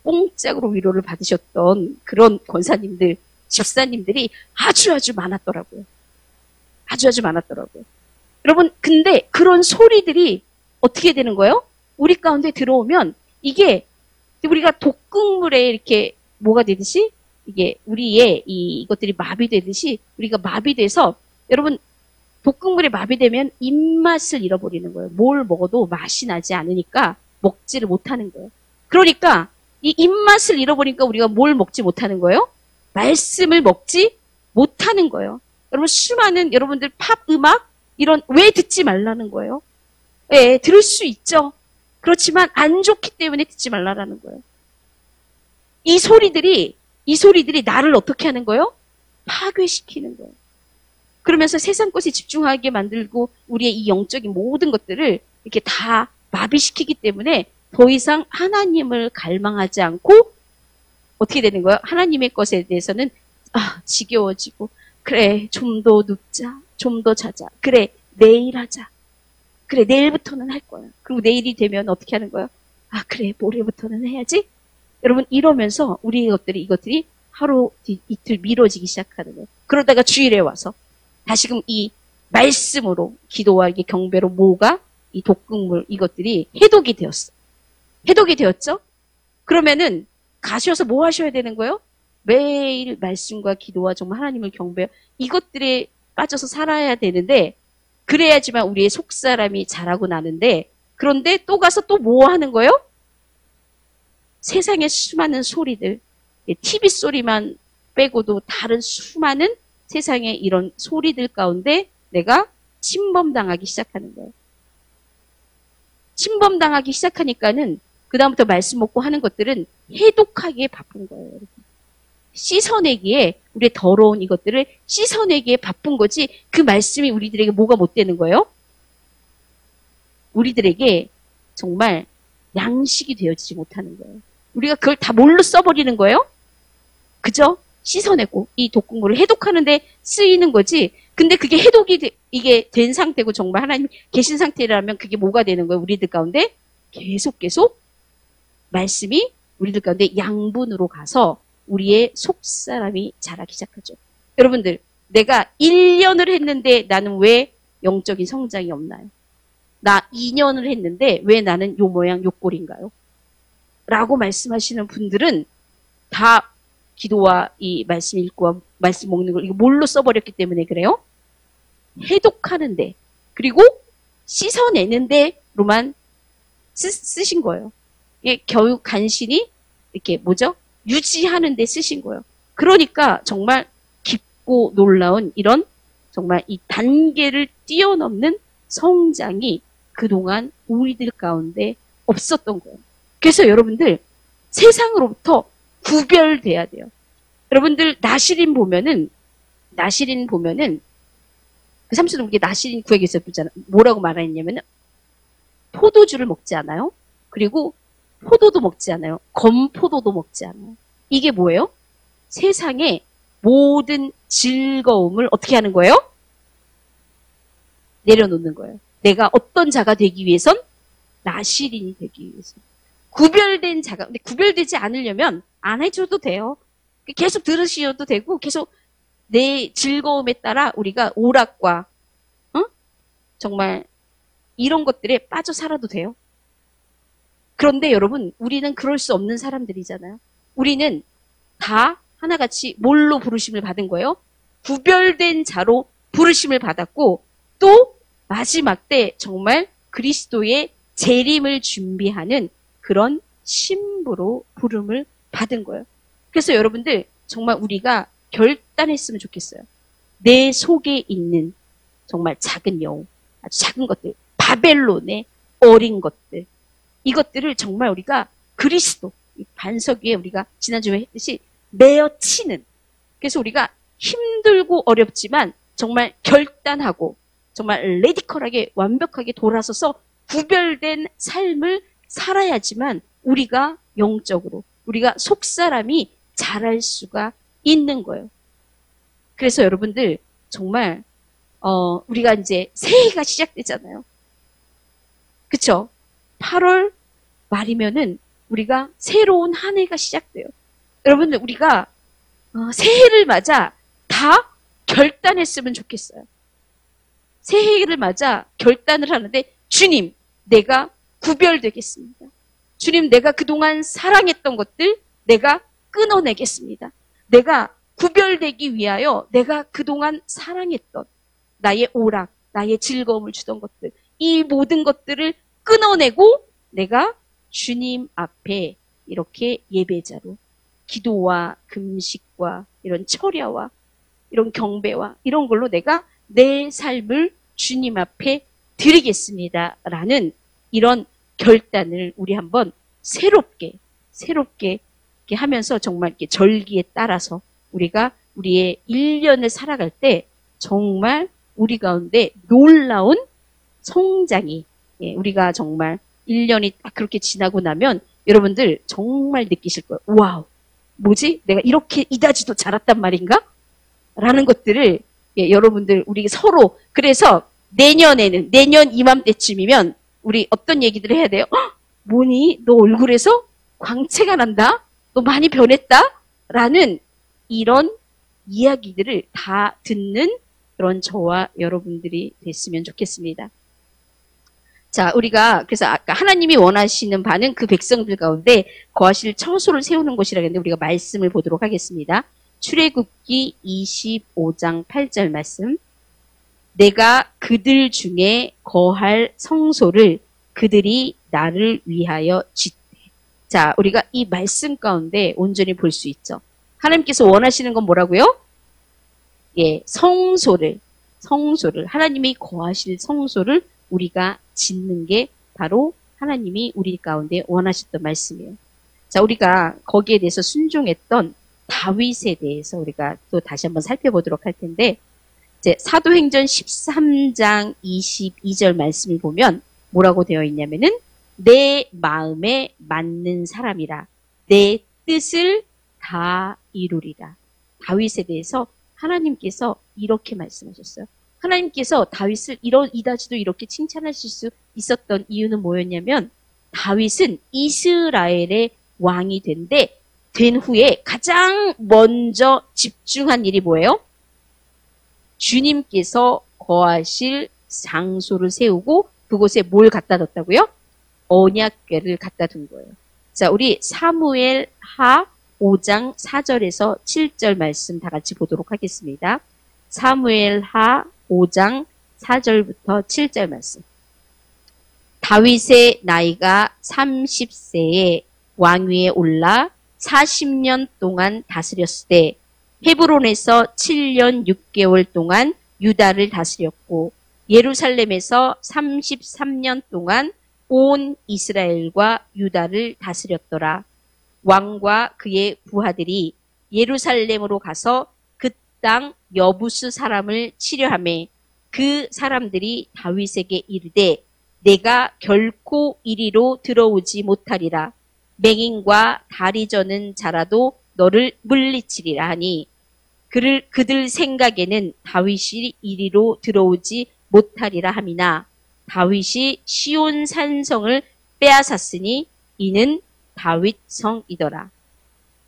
공짝으로 위로를 받으셨던 그런 권사님들, 집사님들이 아주 많았더라고요. 아주 많았더라고요. 여러분, 근데 그런 소리들이 어떻게 되는 거예요? 우리 가운데 들어오면 이게 우리가 독극물에 이렇게 뭐가 되듯이 이게 우리의 이것들이 마비되듯이 우리가 마비돼서 여러분 독극물에 마비되면 입맛을 잃어버리는 거예요. 뭘 먹어도 맛이 나지 않으니까 먹지를 못하는 거예요. 그러니까 이 입맛을 잃어버리니까 우리가 뭘 먹지 못하는 거예요? 말씀을 먹지 못하는 거예요. 여러분 수많은 여러분들 팝 음악 이런 왜 듣지 말라는 거예요? 예, 들을 수 있죠. 그렇지만 안 좋기 때문에 듣지 말라라는 거예요. 이 소리들이 나를 어떻게 하는 거예요? 파괴시키는 거예요. 그러면서 세상 것에 집중하게 만들고 우리의 이 영적인 모든 것들을 이렇게 다 마비시키기 때문에 더 이상 하나님을 갈망하지 않고 어떻게 되는 거예요? 하나님의 것에 대해서는 지겨워지고 그래 좀 더 눕자, 좀 더 자자, 그래 내일 하자, 그래 내일부터는 할 거야. 그리고 내일이 되면 어떻게 하는 거예요? 그래 모레부터는 해야지. 여러분 이러면서 이것들이 하루 이틀 미뤄지기 시작하는 거예요. 그러다가 주일에 와서 다시금 이 말씀으로 기도와 이게 경배로 이 독극물 이것들이 해독이 되었어. 해독이 되었죠? 그러면은 가셔서 뭐 하셔야 되는 거예요? 매일 말씀과 기도와 정말 하나님을 경배 이것들에 빠져서 살아야 되는데 그래야지만 우리의 속사람이 자라고 나는데 그런데 또 가서 또 뭐 하는 거예요? 세상의 수많은 소리들 TV 소리만 빼고도 다른 수많은 세상의 이런 소리들 가운데 내가 침범당하기 시작하는 거예요. 침범당하기 시작하니까는 그다음부터 말씀 먹고 하는 것들은 해독하기에 바쁜 거예요. 여러분. 씻어내기에 우리의 더러운 이것들을 씻어내기에 바쁜 거지 그 말씀이 우리들에게 뭐가 못 되는 거예요? 우리들에게 정말 양식이 되어지지 못하는 거예요. 우리가 그걸 다 뭘로 써버리는 거예요? 그죠? 씻어내고 이 독극물을 해독하는데 쓰이는 거지. 근데 그게 해독이 이게 된 상태고 정말 하나님 계신 상태라면 그게 뭐가 되는 거예요? 우리들 가운데 계속 말씀이 우리들 가운데 양분으로 가서 우리의 속사람이 자라기 시작하죠. 여러분들, 내가 1년을 했는데 나는 왜 영적인 성장이 없나요? 나 2년을 했는데 왜 나는 요 모양 요 꼴인가요? 라고 말씀하시는 분들은 다 기도와 이 말씀 읽고 말씀 먹는 걸 이거 뭘로 써버렸기 때문에 그래요? 해독하는데 그리고 씻어내는데로만 쓰신 거예요. 이게 교육 간신히 이렇게 뭐죠? 유지하는 데 쓰신 거예요. 그러니까 정말 깊고 놀라운 이런 정말 이 단계를 뛰어넘는 성장이 그동안 우리들 가운데 없었던 거예요. 그래서 여러분들 세상으로부터 구별돼야 돼요. 여러분들 나시린 보면은 그 삼촌은 우리 나시린 구약에서 보잖아. 뭐라고 말했냐면은 포도주를 먹지 않아요. 그리고 포도도 먹지 않아요. 건포도도 먹지 않아요. 이게 뭐예요? 세상의 모든 즐거움을 어떻게 하는 거예요? 내려놓는 거예요. 내가 어떤 자가 되기 위해선? 나시린이 되기 위해서. 구별된 자가, 근데 구별되지 않으려면 안 해줘도 돼요. 계속 들으셔도 되고, 계속 내 즐거움에 따라 우리가 오락과, 정말 이런 것들에 빠져 살아도 돼요. 그런데 여러분, 우리는 그럴 수 없는 사람들이잖아요. 우리는 다 하나같이 뭘로 부르심을 받은 거예요? 구별된 자로 부르심을 받았고, 또 마지막 때 정말 그리스도의 재림을 준비하는 그런 신부로 부름을 받은 거예요. 그래서 여러분들 정말 우리가 결단했으면 좋겠어요. 내 속에 있는 정말 작은 영혼, 아주 작은 것들, 바벨론의 어린 것들, 이것들을 정말 우리가 그리스도, 반석 위에 우리가 지난주에 했듯이 메어치는, 그래서 우리가 힘들고 어렵지만 정말 결단하고 정말 레디컬하게 완벽하게 돌아서서 구별된 삶을 살아야지만 우리가 영적으로, 우리가 속사람이 자랄 수가 있는 거예요. 그래서 여러분들 정말 우리가 이제 새해가 시작되잖아요. 그쵸? 8월 말이면은 우리가 새로운 한 해가 시작돼요. 여러분들 우리가 새해를 맞아 다 결단했으면 좋겠어요. 새해를 맞아 결단을 하는데 주님, 내가 구별되겠습니다. 주님, 내가 그동안 사랑했던 것들 내가 끊어내겠습니다. 내가 구별되기 위하여 내가 그동안 사랑했던 나의 오락, 나의 즐거움을 주던 것들, 이 모든 것들을 끊어내고 내가 주님 앞에 이렇게 예배자로 기도와 금식과 이런 철야와 이런 경배와 이런 걸로 내가 내 삶을 주님 앞에 드리겠습니다. 라는 이런 결단을 우리 한번 새롭게 이렇게 하면서 정말 이렇게 절기에 따라서 우리가 우리의 1년을 살아갈 때 정말 우리 가운데 놀라운 성장이, 우리가 정말 1년이 딱 그렇게 지나고 나면 여러분들 정말 느끼실 거예요. 와우, 뭐지? 내가 이렇게 이다지도 자랐단 말인가? 라는 것들을 여러분들 우리 서로, 그래서 내년 이맘때쯤이면 우리 어떤 얘기들을 해야 돼요? 뭐니? 너 얼굴에서 광채가 난다? 너 많이 변했다? 라는 이런 이야기들을 다 듣는 그런 저와 여러분들이 됐으면 좋겠습니다. 자, 우리가 그래서 아까 하나님이 원하시는 바는 그 백성들 가운데 거하실 처소를 세우는 곳이라고 했는데 우리가 말씀을 보도록 하겠습니다. 출애굽기 25장 8절 말씀. 내가 그들 중에 거할 성소를 그들이 나를 위하여 짓되. 자, 우리가 이 말씀 가운데 온전히 볼 수 있죠. 하나님께서 원하시는 건 뭐라고요? 성소를 하나님이 거하실 성소를 우리가 짓는 게 바로 하나님이 우리 가운데 원하셨던 말씀이에요. 자, 우리가 거기에 대해서 순종했던 다윗에 대해서 우리가 또 다시 한번 살펴보도록 할 텐데, 이제 사도행전 13장 22절 말씀을 보면 뭐라고 되어 있냐면은 내 마음에 맞는 사람이라 내 뜻을 다 이루리라. 다윗에 대해서 하나님께서 이렇게 말씀하셨어요. 하나님께서 다윗을 이다지도 이렇게 칭찬하실 수 있었던 이유는 뭐였냐면, 다윗은 이스라엘의 왕이 된 후에 가장 먼저 집중한 일이 뭐예요? 주님께서 거하실 장소를 세우고 그곳에 뭘 갖다 뒀다고요? 언약궤를 갖다 둔 거예요. 자, 우리 사무엘 하 5장 4절에서 7절 말씀 다 같이 보도록 하겠습니다. 사무엘 하 5장 4절부터 7절 말씀. 다윗의 나이가 30세에 왕위에 올라 40년 동안 다스렸을 때 헤브론에서 7년 6개월 동안 유다를 다스렸고 예루살렘에서 33년 동안 온 이스라엘과 유다를 다스렸더라. 왕과 그의 부하들이 예루살렘으로 가서 그 땅 여부스 사람을 치려하며 그 사람들이 다윗에게 이르되 내가 결코 이리로 들어오지 못하리라. 맹인과 다리 저는 자라도 너를 물리치리라 하니 그들 생각에는 다윗이 이리로 들어오지 못하리라 함이나 다윗이 시온 산성을 빼앗았으니 이는 다윗 성이더라.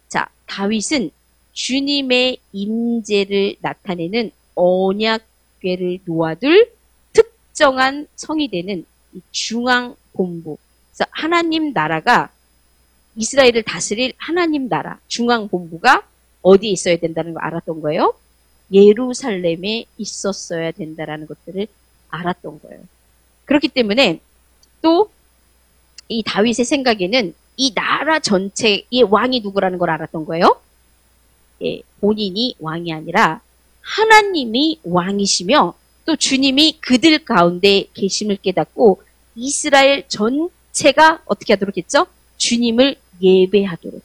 자, 다윗은 주님의 임재를 나타내는 언약궤를 놓아둘 특정한 성이 되는 중앙 본부. 그래서 하나님 나라가 이스라엘을 다스릴 하나님 나라 중앙 본부가 어디에 있어야 된다는 걸 알았던 거예요? 예루살렘에 있었어야 된다라는 것들을 알았던 거예요. 그렇기 때문에 또 이 다윗의 생각에는 이 나라 전체의 왕이 누구라는 걸 알았던 거예요? 예, 본인이 왕이 아니라 하나님이 왕이시며 또 주님이 그들 가운데 계심을 깨닫고 이스라엘 전체가 어떻게 하도록 했죠? 주님을 예배하도록.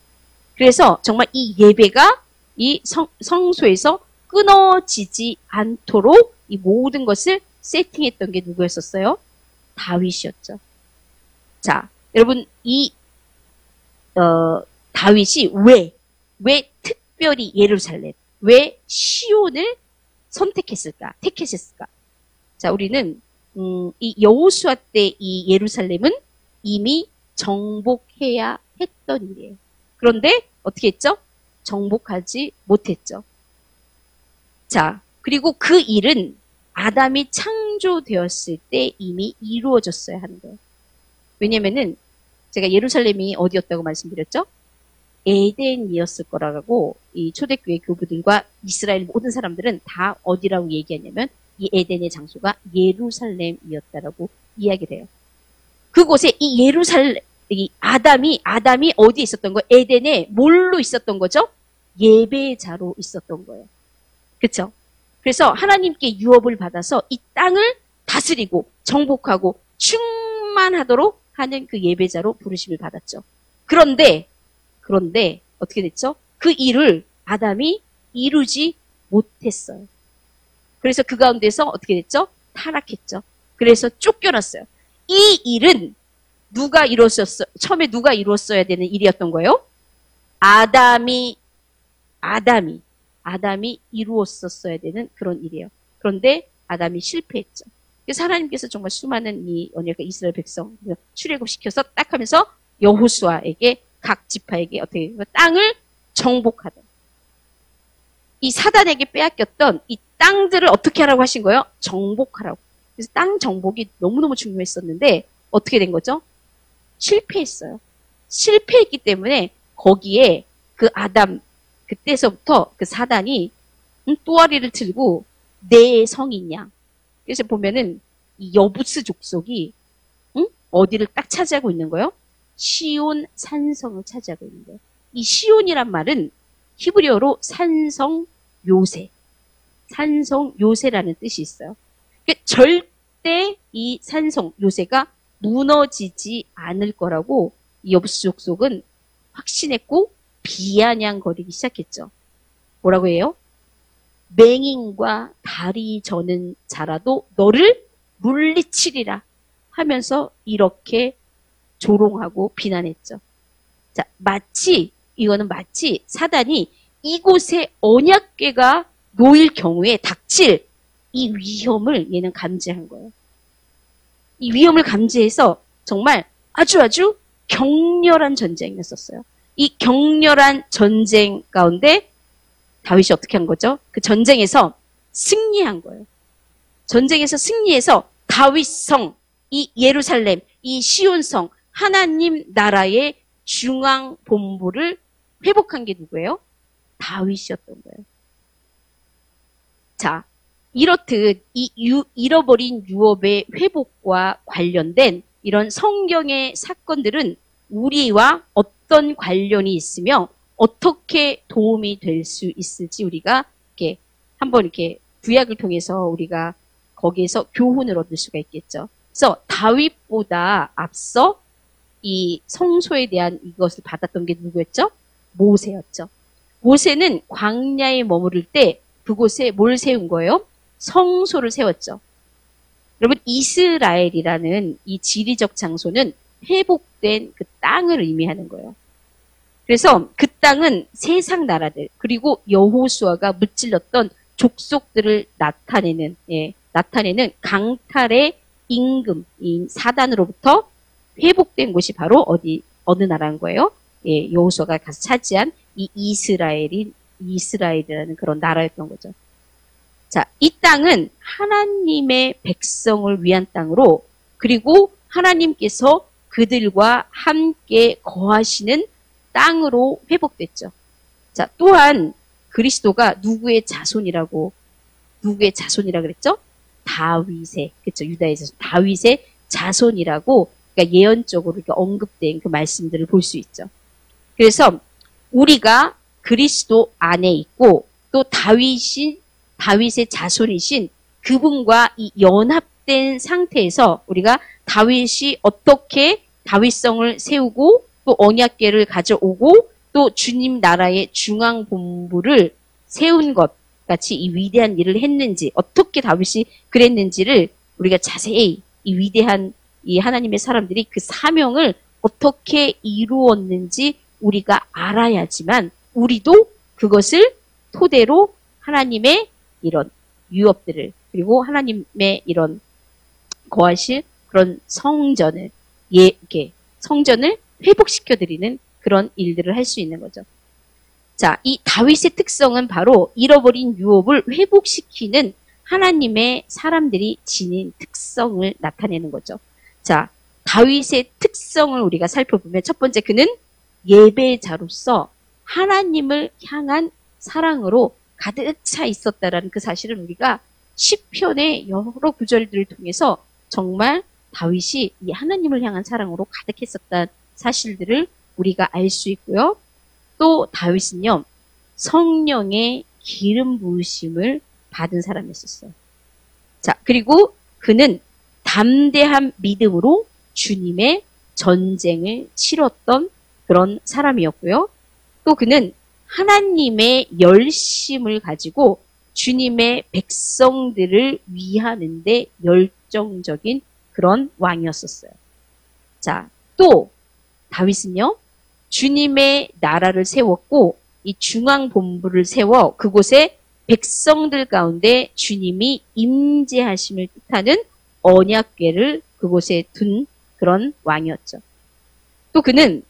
그래서 정말 이 예배가 이 성소에서 끊어지지 않도록 이 모든 것을 세팅했던 게 누구였었어요? 다윗이었죠. 자, 여러분 다윗이 왜 특별히 예루살렘, 왜 시온을 택했을까? 자, 우리는 이 여호수아 때 이 예루살렘은 이미 정복해야 했던 일이에요. 그런데 어떻게 했죠? 정복하지 못했죠. 자, 그리고 그 일은 아담이 창조되었을 때 이미 이루어졌어야 하는 거예요. 왜냐면은 제가 예루살렘이 어디였다고 말씀드렸죠? 에덴이었을 거라고 이 초대교회 교부들과 이스라엘 모든 사람들은 다 어디라고 얘기하냐면 이 에덴의 장소가 예루살렘이었다라고 이야기를 해요. 그곳에 이 아담이 어디에 있었던 거예요? 에덴에 뭘로 있었던 거죠? 예배자로 있었던 거예요. 그렇죠? 그래서 하나님께 유업을 받아서 이 땅을 다스리고 정복하고 충만하도록 하는 그 예배자로 부르심을 받았죠. 그런데 어떻게 됐죠? 그 일을 아담이 이루지 못했어요. 그래서 그 가운데서 어떻게 됐죠? 타락했죠. 그래서 쫓겨났어요. 이 일은 처음에 누가 이루었어야 되는 일이었던 거예요? 아담이 이루었었어야 되는 그런 일이에요. 그런데 아담이 실패했죠. 그래서 하나님께서 정말 수많은 이 언약과 이스라엘 백성 출애굽시켜서 딱 하면서 여호수아에게 각 지파에게 어떻게 땅을 정복하던 이 사단에게 빼앗겼던 이 땅들을 어떻게 하라고 하신 거예요? 정복하라고. 그래서 땅 정복이 너무너무 중요했었는데 어떻게 된 거죠? 실패했어요. 실패했기 때문에 거기에 그 아담 그때서부터 그 사단이 또아리를 들고 내 성이냐. 그래서 보면은 이 여부스 족속이 어디를 딱 차지하고 있는 거예요? 시온 산성을 차지하고 있는 거예요. 이 시온이란 말은 히브리어로 산성 요새라는 뜻이 있어요. 그러니까 절대 이 산성 요새가 무너지지 않을 거라고 여부수 족속은 확신했고 비아냥거리기 시작했죠. 뭐라고 해요? 맹인과 다리 저는 자라도 너를 물리치리라 하면서 이렇게 조롱하고 비난했죠. 자, 이거는 마치 사단이 이곳에 언약궤가 놓일 경우에 닥칠 이 위험을 얘는 감지한 거예요. 이 위험을 감지해서 정말 아주 격렬한 전쟁이었었어요. 이 격렬한 전쟁 가운데 다윗이 어떻게 한 거죠? 그 전쟁에서 승리한 거예요. 전쟁에서 승리해서 다윗성, 이 예루살렘, 이 시온성, 하나님 나라의 중앙 본부를 회복한 게 누구예요? 다윗이었던 거예요. 자, 이렇듯 이 잃어버린 유업의 회복과 관련된 이런 성경의 사건들은 우리와 어떤 관련이 있으며 어떻게 도움이 될 수 있을지 우리가 이렇게 한번 이렇게 구약을 통해서 우리가 거기에서 교훈을 얻을 수가 있겠죠. 그래서 다윗보다 앞서 이 성소에 대한 이것을 받았던 게 누구였죠? 모세였죠. 모세는 광야에 머무를 때 그곳에 뭘 세운 거예요? 성소를 세웠죠. 여러분, 이스라엘이라는 이 지리적 장소는 회복된 그 땅을 의미하는 거예요. 그래서 그 땅은 세상 나라들, 그리고 여호수아가 무찔렀던 족속들을 나타내는 강탈의 임금인 사단으로부터 회복된 곳이 바로 어느 나라인 거예요? 예, 여호수아가 가서 차지한 이 이스라엘이라는 그런 나라였던 거죠. 자, 이 땅은 하나님의 백성을 위한 땅으로, 그리고 하나님께서 그들과 함께 거하시는 땅으로 회복됐죠. 자, 또한 그리스도가 누구의 자손이라고 그랬죠? 다윗의, 그렇죠? 유다에서 다윗의 자손이라고, 그러니까 예언적으로 이렇게 언급된 그 말씀들을 볼 수 있죠. 그래서 우리가 그리스도 안에 있고 또 다윗의 자손이신 그분과 이 연합된 상태에서 우리가 다윗이 어떻게 다윗성을 세우고 또 언약궤를 가져오고 또 주님 나라의 중앙 본부를 세운 것 같이 이 위대한 일을 했는지, 어떻게 다윗이 그랬는지를 우리가 자세히 이 위대한 이 하나님의 사람들이 그 사명을 어떻게 이루었는지 우리가 알아야지만 우리도 그것을 토대로 하나님의 이런 유업들을, 그리고 하나님의 이런 거하실 그런 성전을 회복시켜드리는 그런 일들을 할 수 있는 거죠. 자, 이 다윗의 특성은 바로 잃어버린 유업을 회복시키는 하나님의 사람들이 지닌 특성을 나타내는 거죠. 자, 다윗의 특성을 우리가 살펴보면 첫 번째, 그는 예배자로서 하나님을 향한 사랑으로 가득 차 있었다라는 그 사실은 우리가 시편의 여러 구절들을 통해서 정말 다윗이 이 하나님을 향한 사랑으로 가득했었다는 사실들을 우리가 알 수 있고요. 또 다윗은요, 성령의 기름 부으심을 받은 사람이었어요. 자, 그리고 그는 담대한 믿음으로 주님의 전쟁을 치렀던 그런 사람이었고요. 또 그는 하나님의 열심을 가지고 주님의 백성들을 위하는데 열정적인 그런 왕이었었어요. 자, 또 다윗은요, 주님의 나라를 세웠고 이 중앙 본부를 세워 그곳에 백성들 가운데 주님이 임재하심을 뜻하는 언약궤를 그곳에 둔 그런 왕이었죠. 또 그는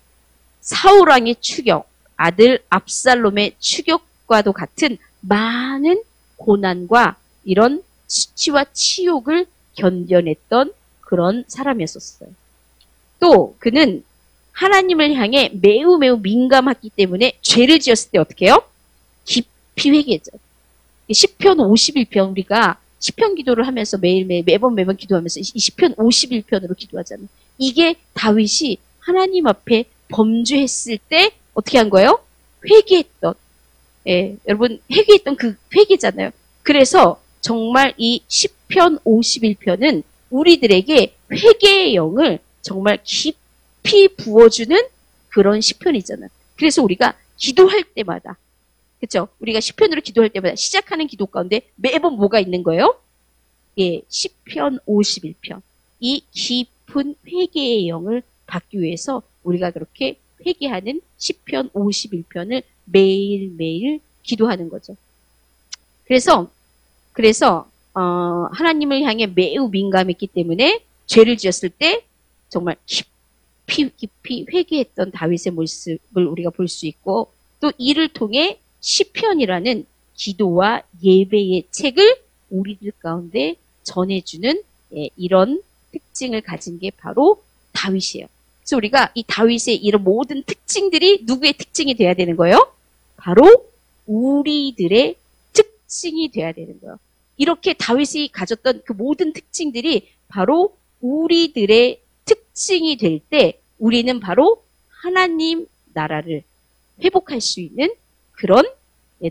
사울 왕의 추격, 아들 압살롬의 추격과도 같은 많은 고난과 이런 수치와 치욕을 견뎌냈던 그런 사람이었었어요. 또 그는 하나님을 향해 매우 민감했기 때문에 죄를 지었을 때 어떻게 해요? 깊이 회개했죠. 시편 51편, 우리가 시편 기도를 하면서 매번 기도하면서 이 시편 51편으로 기도하잖아요. 이게 다윗이 하나님 앞에 범죄했을 때 어떻게 한 거예요? 회개했던, 여러분 회개했던 그 회개잖아요. 그래서 정말 이 시편 51편은 우리들에게 회개의 영을 정말 깊이 부어주는 그런 시편이잖아. 그래서 우리가 기도할 때마다, 그렇죠? 우리가 시편으로 기도할 때마다 시작하는 기도 가운데 매번 뭐가 있는 거예요? 예, 시편 51편. 이 깊은 회개의 영을 받기 위해서 우리가 그렇게 회개하는 시편 51편을 매일매일 기도하는 거죠. 그래서 하나님을 향해 매우 민감했기 때문에 죄를 지었을 때 정말 깊이 회개했던 다윗의 모습을 우리가 볼 수 있고, 또 이를 통해 시편이라는 기도와 예배의 책을 우리들 가운데 전해주는 이런 특징을 가진 게 바로 다윗이에요. 그래서 우리가 이 다윗의 이런 모든 특징들이 누구의 특징이 돼야 되는 거예요? 바로 우리들의 특징이 돼야 되는 거예요. 이렇게 다윗이 가졌던 그 모든 특징들이 바로 우리들의 특징이 될 때 우리는 바로 하나님 나라를 회복할 수 있는 그런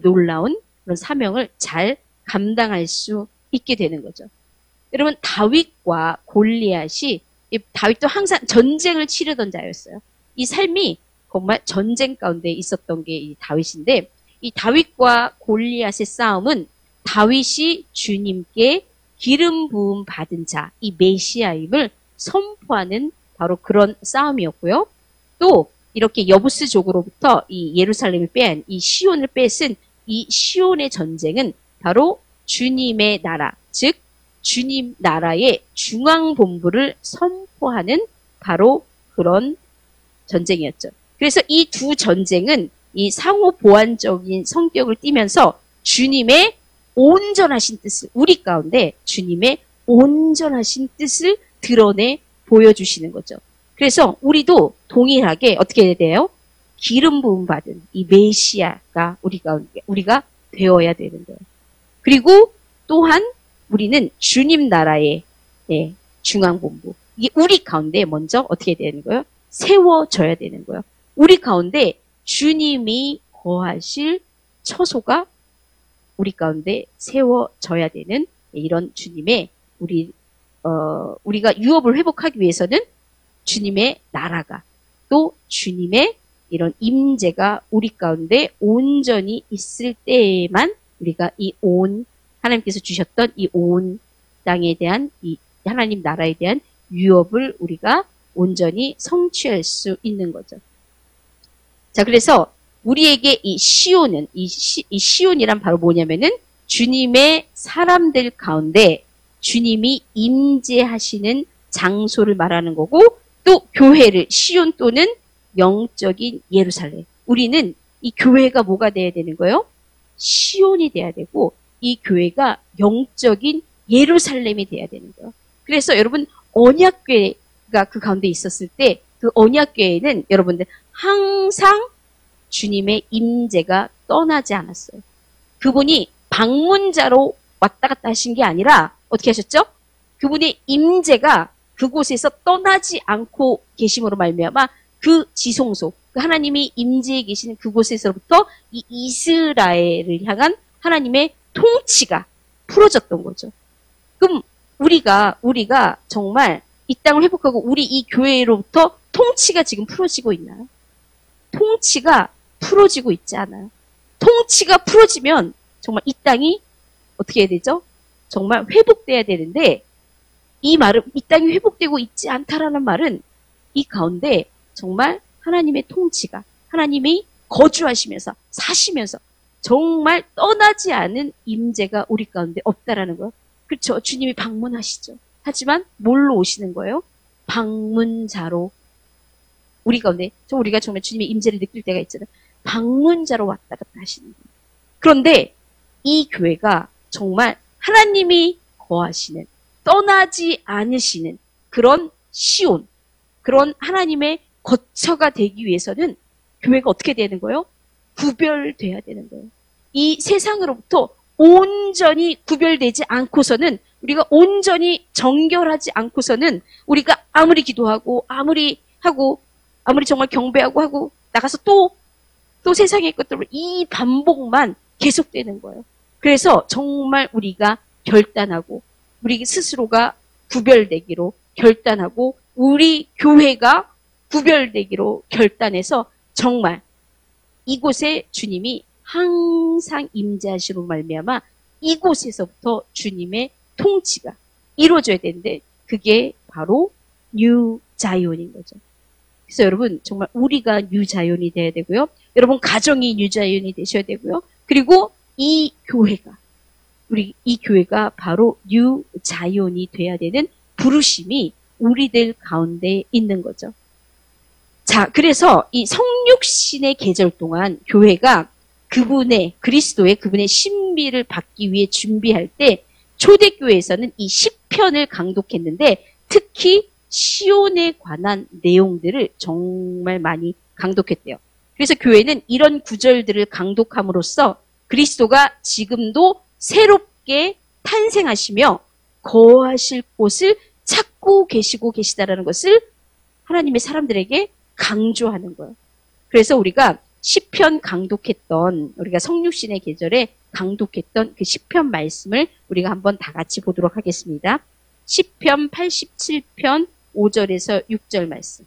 놀라운 그런 사명을 잘 감당할 수 있게 되는 거죠. 여러분, 다윗과 골리앗이, 다윗도 항상 전쟁을 치르던 자였어요. 이 삶이 정말 전쟁 가운데 있었던 게 이 다윗인데, 이 다윗과 골리앗의 싸움은 다윗이 주님께 기름 부음 받은 자, 이 메시아임을 선포하는 바로 그런 싸움이었고요. 또 이렇게 여부스족으로부터 이 예루살렘을 빼앗은, 이 시온을 뺏은 이 시온의 전쟁은 바로 주님의 나라, 즉 주님 나라의 중앙본부를 선포하는 바로 그런 전쟁이었죠. 그래서 이 두 전쟁은 이 상호 보완적인 성격을 띠면서 주님의 온전하신 뜻을, 우리 가운데 주님의 온전하신 뜻을 드러내 보여주시는 거죠. 그래서 우리도 동일하게 어떻게 해야 돼요? 기름 부음 받은 이 메시아가 우리가 되어야 되는 거예요. 그리고 또한 우리는 주님 나라의 중앙본부, 이게 우리 가운데 먼저 어떻게 되는 거예요? 세워져야 되는 거예요. 우리 가운데 주님이 거하실 처소가 우리 가운데 세워져야 되는 이런 주님의 우리가 유업을 회복하기 위해서는 주님의 나라가, 또 주님의 이런 임재가 우리 가운데 온전히 있을 때에만 우리가 하나님께서 주셨던 이 온 땅에 대한 이 하나님 나라에 대한 유업을 우리가 온전히 성취할 수 있는 거죠. 자, 그래서 우리에게 이 시온은, 이 시온이란 바로 뭐냐면은 주님의 사람들 가운데 주님이 임재하시는 장소를 말하는 거고, 또 교회를, 시온 또는 영적인 예루살렘. 우리는 이 교회가 뭐가 돼야 되는 거예요? 시온이 돼야 되고, 이 교회가 영적인 예루살렘이 돼야 되는 거예요. 그래서 여러분, 언약궤가 그 가운데 있었을 때 그 언약궤에는 여러분들 항상 주님의 임재가 떠나지 않았어요. 그분이 방문자로 왔다 갔다 하신 게 아니라 어떻게 하셨죠? 그분의 임재가 그곳에서 떠나지 않고 계심으로 말미암아 그 지성소, 그 하나님이 임재해 계시는 그곳에서부터 이 이스라엘을 향한 하나님의 통치가 풀어졌던 거죠. 그럼 우리가 정말 이 땅을 회복하고 우리 이 교회로부터 통치가 지금 풀어지고 있나요? 통치가 풀어지고 있지 않아요. 통치가 풀어지면 정말 이 땅이 어떻게 해야 되죠? 정말 회복돼야 되는데, 이 땅이 회복되고 있지 않다라는 말은 이 가운데 정말 하나님의 통치가, 하나님이 거주하시면서 사시면서 정말 떠나지 않은 임재가 우리 가운데 없다라는 거예요. 그렇죠. 주님이 방문하시죠. 하지만 뭘로 오시는 거예요? 방문자로. 우리 가운데 우리가 정말 주님의 임재를 느낄 때가 있잖아요. 방문자로 왔다 갔다 하시는 거예요. 그런데 이 교회가 정말 하나님이 거하시는, 떠나지 않으시는 그런 시온, 그런 하나님의 거처가 되기 위해서는 교회가 어떻게 되는 거예요? 구별돼야 되는 거예요. 이 세상으로부터 온전히 구별되지 않고서는, 우리가 온전히 정결하지 않고서는 우리가 아무리 기도하고 아무리 정말 경배하고 하고 나가서 또 세상의 것들을 이 반복만 계속되는 거예요. 그래서 정말 우리가 결단하고 우리 스스로가 구별되기로 결단하고 우리 교회가 구별되기로 결단해서 정말 이곳에 주님이 항상 임재하시로 말미암아 이곳에서부터 주님의 통치가 이루어져야 되는데 그게 바로 뉴 자이온인 거죠. 그래서 여러분 정말 우리가 뉴 자이온이 돼야 되고요. 여러분 가정이 뉴 자이온이 되셔야 되고요. 그리고 이 교회가 이 교회가 바로 뉴 자이온이 돼야 되는 부르심이 우리들 가운데 있는 거죠. 자, 그래서 이 성육신의 계절 동안 교회가 그리스도의 신비를 받기 위해 준비할 때 초대교회에서는 이 시편을 강독했는데 특히 시온에 관한 내용들을 정말 많이 강독했대요. 그래서 교회는 이런 구절들을 강독함으로써 그리스도가 지금도 새롭게 탄생하시며 거하실 곳을 찾고 계시다라는 것을 하나님의 사람들에게 강조하는 거예요. 그래서 우리가 시편 우리가 성육신의 계절에 강독했던 그 시편 말씀을 우리가 한번 다 같이 보도록 하겠습니다. 시편 87편 5절에서 6절 말씀.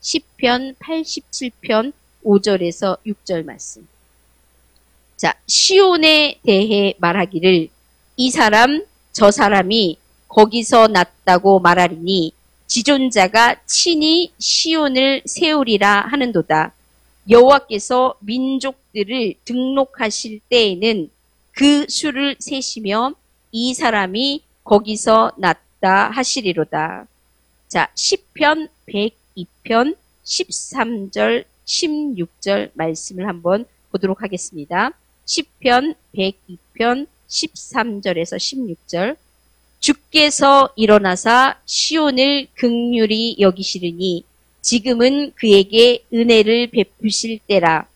시편 87편 5절에서 6절 말씀. 자, 시온에 대해 말하기를 이 사람 저 사람이 거기서 났다고 말하리니 지존자가 친히 시온을 세우리라 하는도다. 여호와께서 민족들을 등록하실 때에는 그 수를 세시며 이 사람이 거기서 났다 하시리로다. 자, 시편 102편 13절 16절 말씀을 한번 보도록 하겠습니다. 시편 102편 13절에서 16절. 주께서 일어나사 시온을 긍휼히 여기시리니 지금은 그에게 은혜를 베푸실 때라.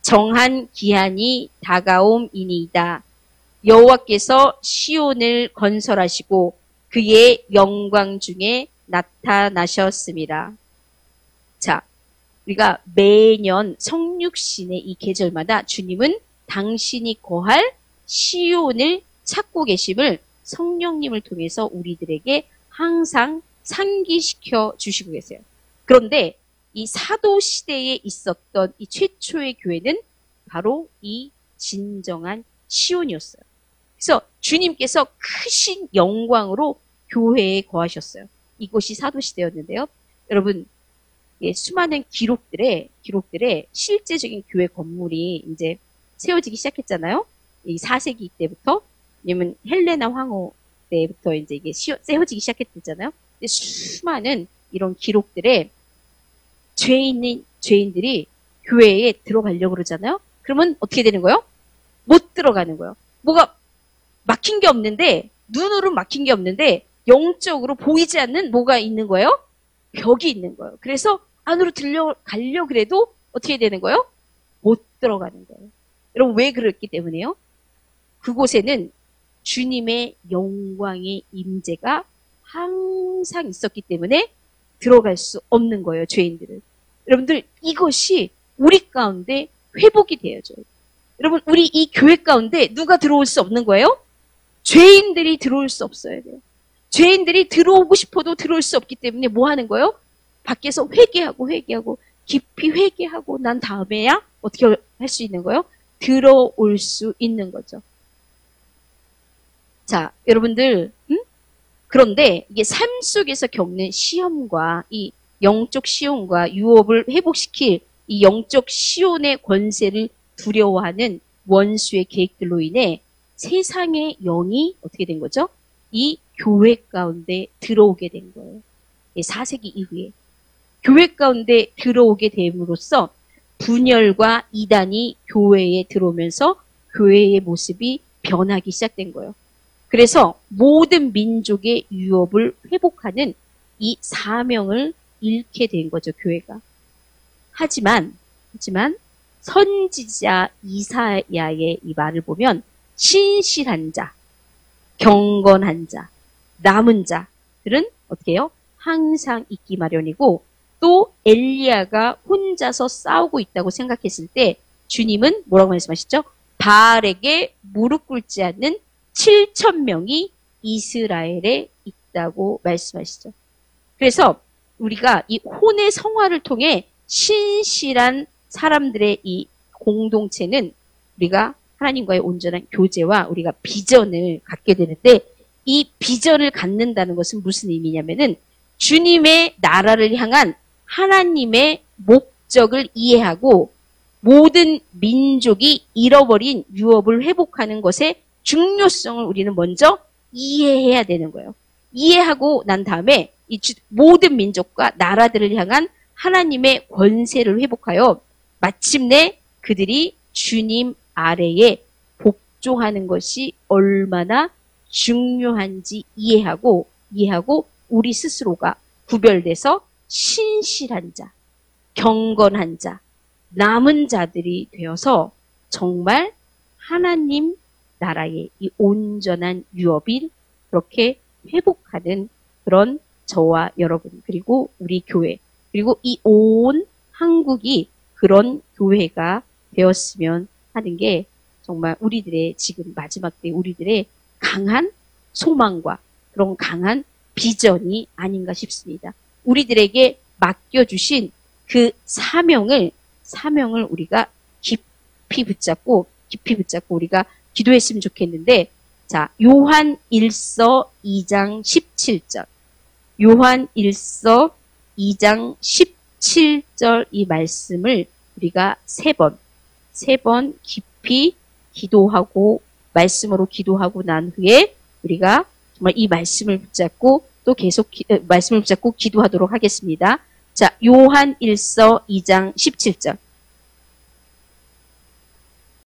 정한 기한이 다가옴이니이다. 여호와께서 시온을 건설하시고 그의 영광 중에 나타나셨습니다. 자, 우리가 매년 성육신의 이 계절마다 주님은 당신이 거할 시온을 찾고 계심을 성령님을 통해서 우리들에게 항상 상기시켜 주시고 계세요. 그런데 이 사도 시대에 있었던 이 최초의 교회는 바로 이 진정한 시온이었어요. 그래서 주님께서 크신 영광으로 교회에 거하셨어요. 이곳이 사도 시대였는데요. 여러분, 수많은 기록들에 실제적인 교회 건물이 이제 세워지기 시작했잖아요. 이 4세기 때부터. 왜냐면 헬레나 황후 때부터 이제 이게 세워지기 시작했잖아요. 근데 수많은 이런 기록들에 죄인들이 교회에 들어가려고 그러잖아요. 그러면 어떻게 되는 거예요? 못 들어가는 거예요. 뭐가 막힌 게 없는데, 눈으로 막힌 게 없는데, 영적으로 보이지 않는 뭐가 있는 거예요? 벽이 있는 거예요. 그래서 안으로 들려가려고 그래도 어떻게 되는 거예요? 못 들어가는 거예요. 여러분, 왜 그랬기 때문에요? 그곳에는 주님의 영광의 임재가 항상 있었기 때문에 들어갈 수 없는 거예요, 죄인들은. 여러분들, 이것이 우리 가운데 회복이 되어져요. 여러분, 우리 이 교회 가운데 누가 들어올 수 없는 거예요? 죄인들이 들어올 수 없어야 돼요. 죄인들이 들어오고 싶어도 들어올 수 없기 때문에 뭐 하는 거예요? 밖에서 회개하고 깊이 회개하고 난 다음에야 어떻게 할 수 있는 거예요? 들어올 수 있는 거죠. 자, 여러분들, 그런데 이게 삶 속에서 겪는 시험과 이 영적 시온과 유업을 회복시킬 이 영적 시온의 권세를 두려워하는 원수의 계획들로 인해 세상의 영이 어떻게 된 거죠? 이 교회 가운데 들어오게 된 거예요. 4세기 이후에. 교회 가운데 들어오게 됨으로써 분열과 이단이 교회에 들어오면서 교회의 모습이 변하기 시작된 거예요. 그래서 모든 민족의 유업을 회복하는 이 사명을 잃게 된 거죠, 교회가. 하지만 선지자 이사야의 이 말을 보면 신실한 자, 경건한 자, 남은 자들은 어떻게 해요? 항상 있기 마련이고 또 엘리야가 혼자서 싸우고 있다고 생각했을 때 주님은 뭐라고 말씀하셨죠? 바알에게 무릎 꿇지 않는 7,000명이 이스라엘에 있다고 말씀하시죠. 그래서 우리가 이 혼의 성화를 통해 신실한 사람들의 이 공동체는 우리가 하나님과의 온전한 교제와 우리가 비전을 갖게 되는데, 이 비전을 갖는다는 것은 무슨 의미냐면은 주님의 나라를 향한 하나님의 목적을 이해하고 모든 민족이 잃어버린 유업을 회복하는 것의 중요성을 우리는 먼저 이해해야 되는 거예요. 이해하고 난 다음에 이 모든 민족과 나라들을 향한 하나님의 권세를 회복하여 마침내 그들이 주님 아래에 복종하는 것이 얼마나 중요한지 이해하고 우리 스스로가 구별돼서 신실한 자, 경건한 자, 남은 자들이 되어서 정말 하나님 나라의 이 온전한 유업을 그렇게 회복하는 그런 저와 여러분, 그리고 우리 교회, 그리고 이 온 한국이 그런 교회가 되었으면 하는 게 정말 우리들의 지금 마지막 때 우리들의 강한 소망과 그런 강한 비전이 아닌가 싶습니다. 우리들에게 맡겨주신 그 사명을 우리가 깊이 붙잡고 우리가 기도했으면 좋겠는데, 자, 요한 1서 2장 17절. 요한 1서 2장 17절 이 말씀을 우리가 세 번 깊이 기도하고 말씀으로 기도하고 난 후에 우리가 정말 이 말씀을 붙잡고 또 계속 말씀을 붙잡고 기도하도록 하겠습니다. 자, 요한 1서 2장 17절.